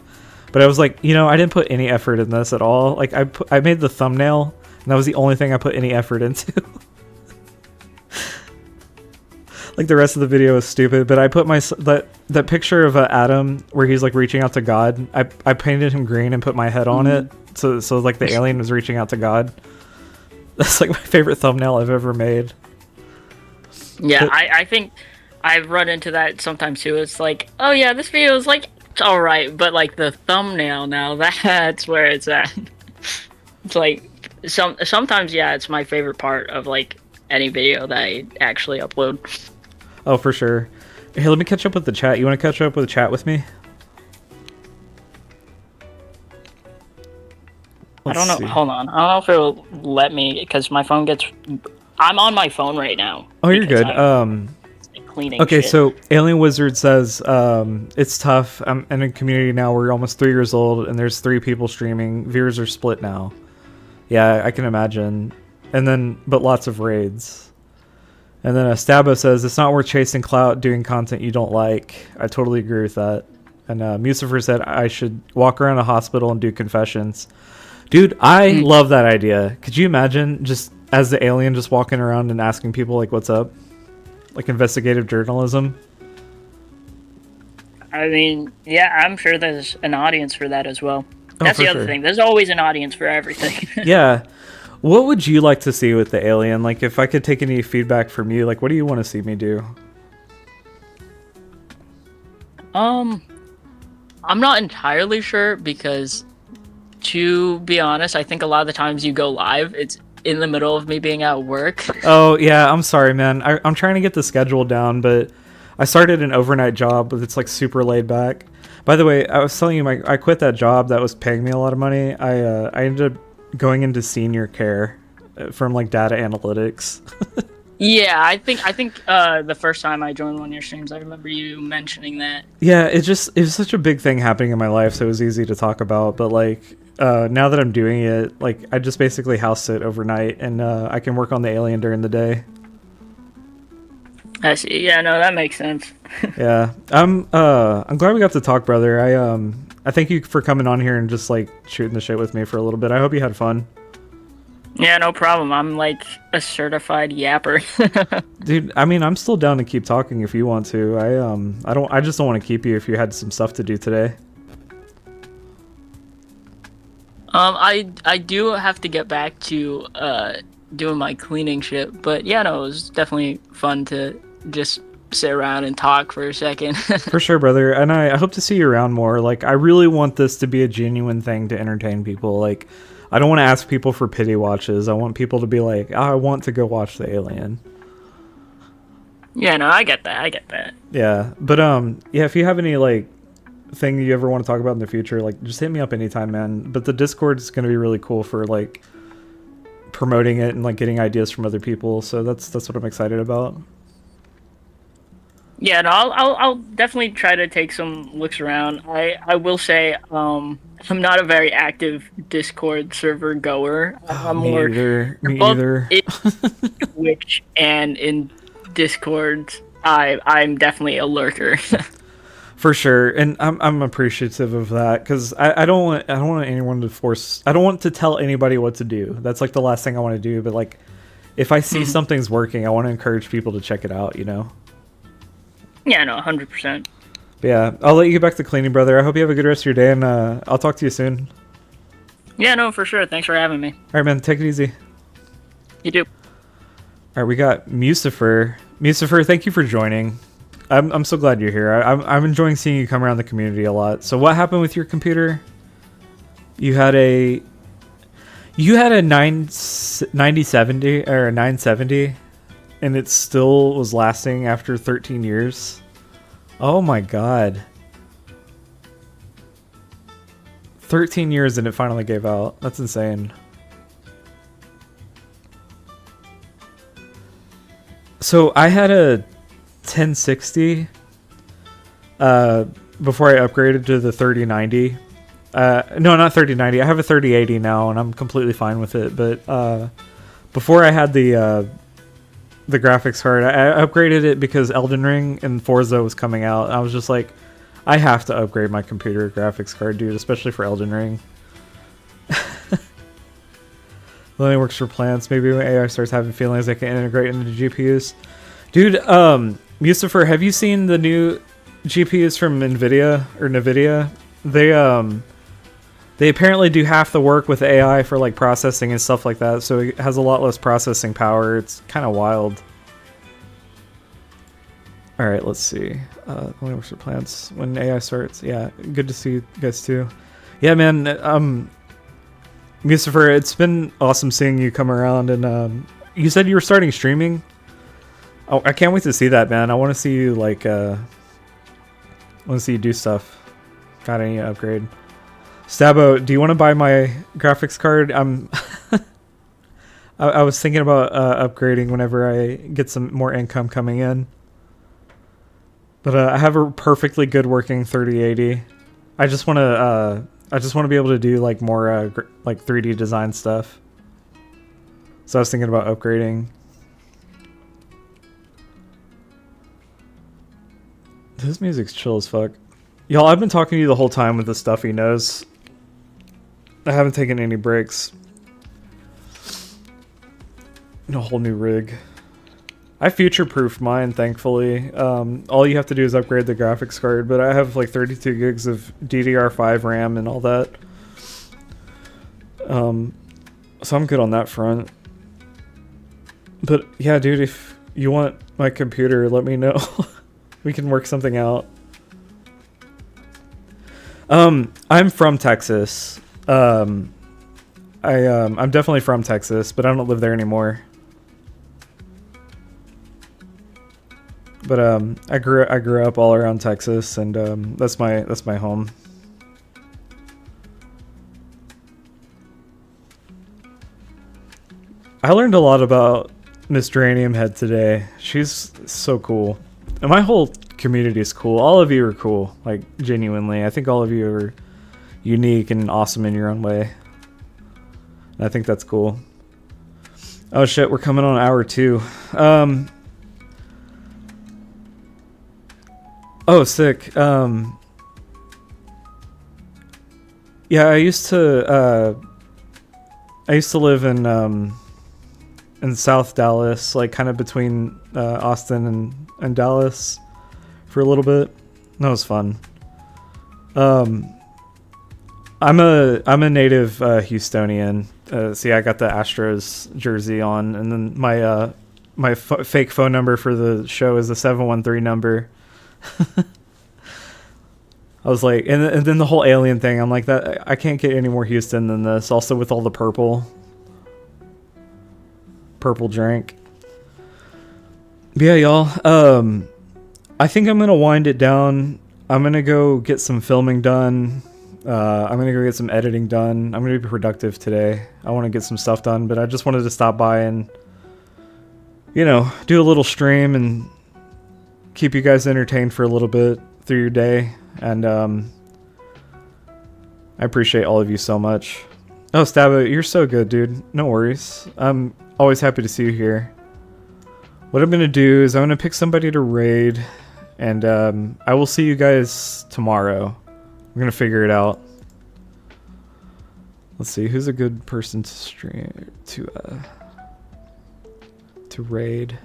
but I was like, you know, I didn't put any effort in this at all. Like I made the thumbnail, and that was the only thing I put any effort into. Like the rest of the video is stupid, but I put that picture of Adam where he's like reaching out to God. I painted him green and put my head on it, so like the alien was reaching out to God. That's like my favorite thumbnail I've ever made. Yeah, I think I've run into that sometimes too. It's like, oh yeah, this video is like, it's all right, but like the thumbnail now, that's where it's at. It's like sometimes, yeah, it's my favorite part of like any video that I actually upload. Oh, for sure. Hey, let me catch up with the chat. You want to catch up with the chat with me? I don't know. Hold on. I don't know if it will let me, because my phone gets... I'm on my phone right now. Oh, you're good. Cleaning okay, shit. so Alien Wizard says, it's tough. I'm in a community now. We're almost 3 years old, and there's 3 people streaming. Viewers are split now. Yeah, I can imagine. And then, but lots of raids. And then Stabbo says, it's not worth chasing clout doing content you don't like. I totally agree with that. And Musifer said, I should walk around a hospital and do confessions. Dude, I love that idea. Could you imagine just as the alien just walking around and asking people like, what's up? Like investigative journalism? I mean, yeah, I'm sure there's an audience for that as well. That's the other thing. There's always an audience for everything. Yeah. What would you like to see with the alien? Like, if I could take any feedback from you, like, what do you want to see me do? I'm not entirely sure, because to be honest, I think a lot of the times you go live, it's in the middle of me being at work. Oh, yeah, I'm sorry, man. I'm trying to get the schedule down, but I started an overnight job, but it's like super laid back. By the way, I was telling you, I quit that job that was paying me a lot of money. I ended up going into senior care from like data analytics. Yeah, I think the first time I joined one of your streams, I remember you mentioning that. Yeah, it was such a big thing happening in my life, so it was easy to talk about. But like now that I'm doing it, like I just basically house sit overnight, and I can work on the alien during the day. I see. Yeah, no, that makes sense. Yeah, I'm glad we got to talk, brother. I thank you for coming on here and just like shooting the shit with me for a little bit. I hope you had fun. Yeah, no problem. I'm like a certified yapper. Dude, I mean, I'm still down to keep talking if you want to. I just don't want to keep you if you had some stuff to do today. I do have to get back to doing my cleaning shit, but yeah, no, it was definitely fun to just sit around and talk for a second. For sure, brother. And I hope to see you around more. Like, I really want this to be a genuine thing to entertain people. Like, I don't want to ask people for pity watches. I want people to be like, oh, I want to go watch the alien. Yeah, no, I get that. Yeah, but yeah, if you have any like thing you ever want to talk about in the future, like just hit me up anytime, man. But the Discord is going to be really cool for like promoting it and like getting ideas from other people. So that's what I'm excited about. Yeah, no, I'll definitely try to take some looks around. I will say, I'm not a very active Discord server goer. I'm Me more either. Me both either. in Twitch and in Discord. I'm definitely a lurker. For sure, and I'm appreciative of that because I don't want anyone to force. I don't want to tell anybody what to do. That's like the last thing I want to do. But like, if I see something's working, I want to encourage people to check it out. You know. Yeah, no, 100%. But yeah, I'll let you get back to cleaning, brother. I hope you have a good rest of your day, and I'll talk to you soon. Yeah, no, for sure. Thanks for having me. All right, man. Take it easy. You do. All right, we got Musifer. Musifer, thank you for joining. I'm so glad you're here. I'm enjoying seeing you come around the community a lot. So what happened with your computer? You had a 9070 or a 970, and it still was lasting after 13 years. Oh my god. 13 years and it finally gave out. That's insane. So I had a 1060 before I upgraded to the 3090. No, not 3090. I have a 3080 now, and I'm completely fine with it. But before I had the graphics card, I upgraded it because Elden Ring and Forza was coming out. I was just like, I have to upgrade my computer graphics card, dude, especially for Elden Ring. It only works for plants. Maybe when AI starts having feelings, they can integrate into GPUs. Dude, Musifer, have you seen the new GPUs from NVIDIA? They apparently do half the work with AI for like processing and stuff like that, so it has a lot less processing power. It's kind of wild. All right, let's see. Only works for plants when AI starts. Yeah, good to see you guys too. Yeah, man. Musifer, it's been awesome seeing you come around, and you said you were starting streaming. Oh, I can't wait to see that, man. I want to see you like, want to see you do stuff. Got any upgrade? Stabo, do you want to buy my graphics card? I was thinking about upgrading whenever I get some more income coming in. But I have a perfectly good working 3080. I just want to be able to do like more like 3D design stuff. So I was thinking about upgrading. This music's chill as fuck. Y'all, I've been talking to you the whole time with the stuffy nose. I haven't taken any breaks. A whole new rig. I future-proofed mine, thankfully. All you have to do is upgrade the graphics card, but I have like 32 gigs of DDR5 RAM and all that. So I'm good on that front. But yeah, dude, if you want my computer, let me know. We can work something out. I'm from Texas. I'm definitely from Texas, but I don't live there anymore. But I grew up all around Texas, and that's my home. I learned a lot about Miss Dranium Head today. She's so cool. And my whole community is cool. All of you are cool. Like, genuinely. I think all of you are unique and awesome in your own way. And I think that's cool. Oh shit, we're coming on hour 2. Oh, sick. Yeah, I used to live in South Dallas, like kind of between Austin and Dallas for a little bit. That was fun. I'm a native Houstonian. See, I got the Astros jersey on, and then my fake phone number for the show is the 713 number. I was like, and then the whole alien thing. I'm like, that I can't get any more Houston than this. Also with all the purple drink. But yeah, y'all. I think I'm gonna wind it down. I'm gonna go get some filming done. I'm gonna go get some editing done. I'm gonna be productive today. I want to get some stuff done, but I just wanted to stop by and, do a little stream and keep you guys entertained for a little bit through your day. And I appreciate all of you so much. Oh, Stabbo, you're so good, dude. No worries. I'm always happy to see you here. What I'm gonna do is I'm gonna pick somebody to raid, and I will see you guys tomorrow. We're gonna figure it out. Let's see, who's a good person to stream to raid.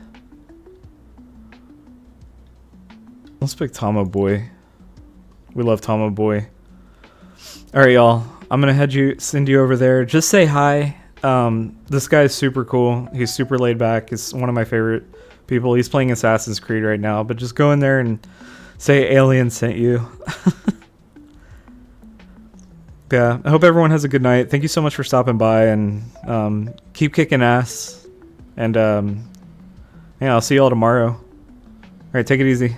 Let's pick Tomo Boy. We love Tomo Boy. All right, y'all. I'm gonna send you over there. Just say hi. This guy is super cool. He's super laid back. He's one of my favorite people. He's playing Assassin's Creed right now. But just go in there and say Alien sent you. Yeah. I hope everyone has a good night. Thank you so much for stopping by, and keep kicking ass. And yeah, I'll see y'all tomorrow. All right, take it easy.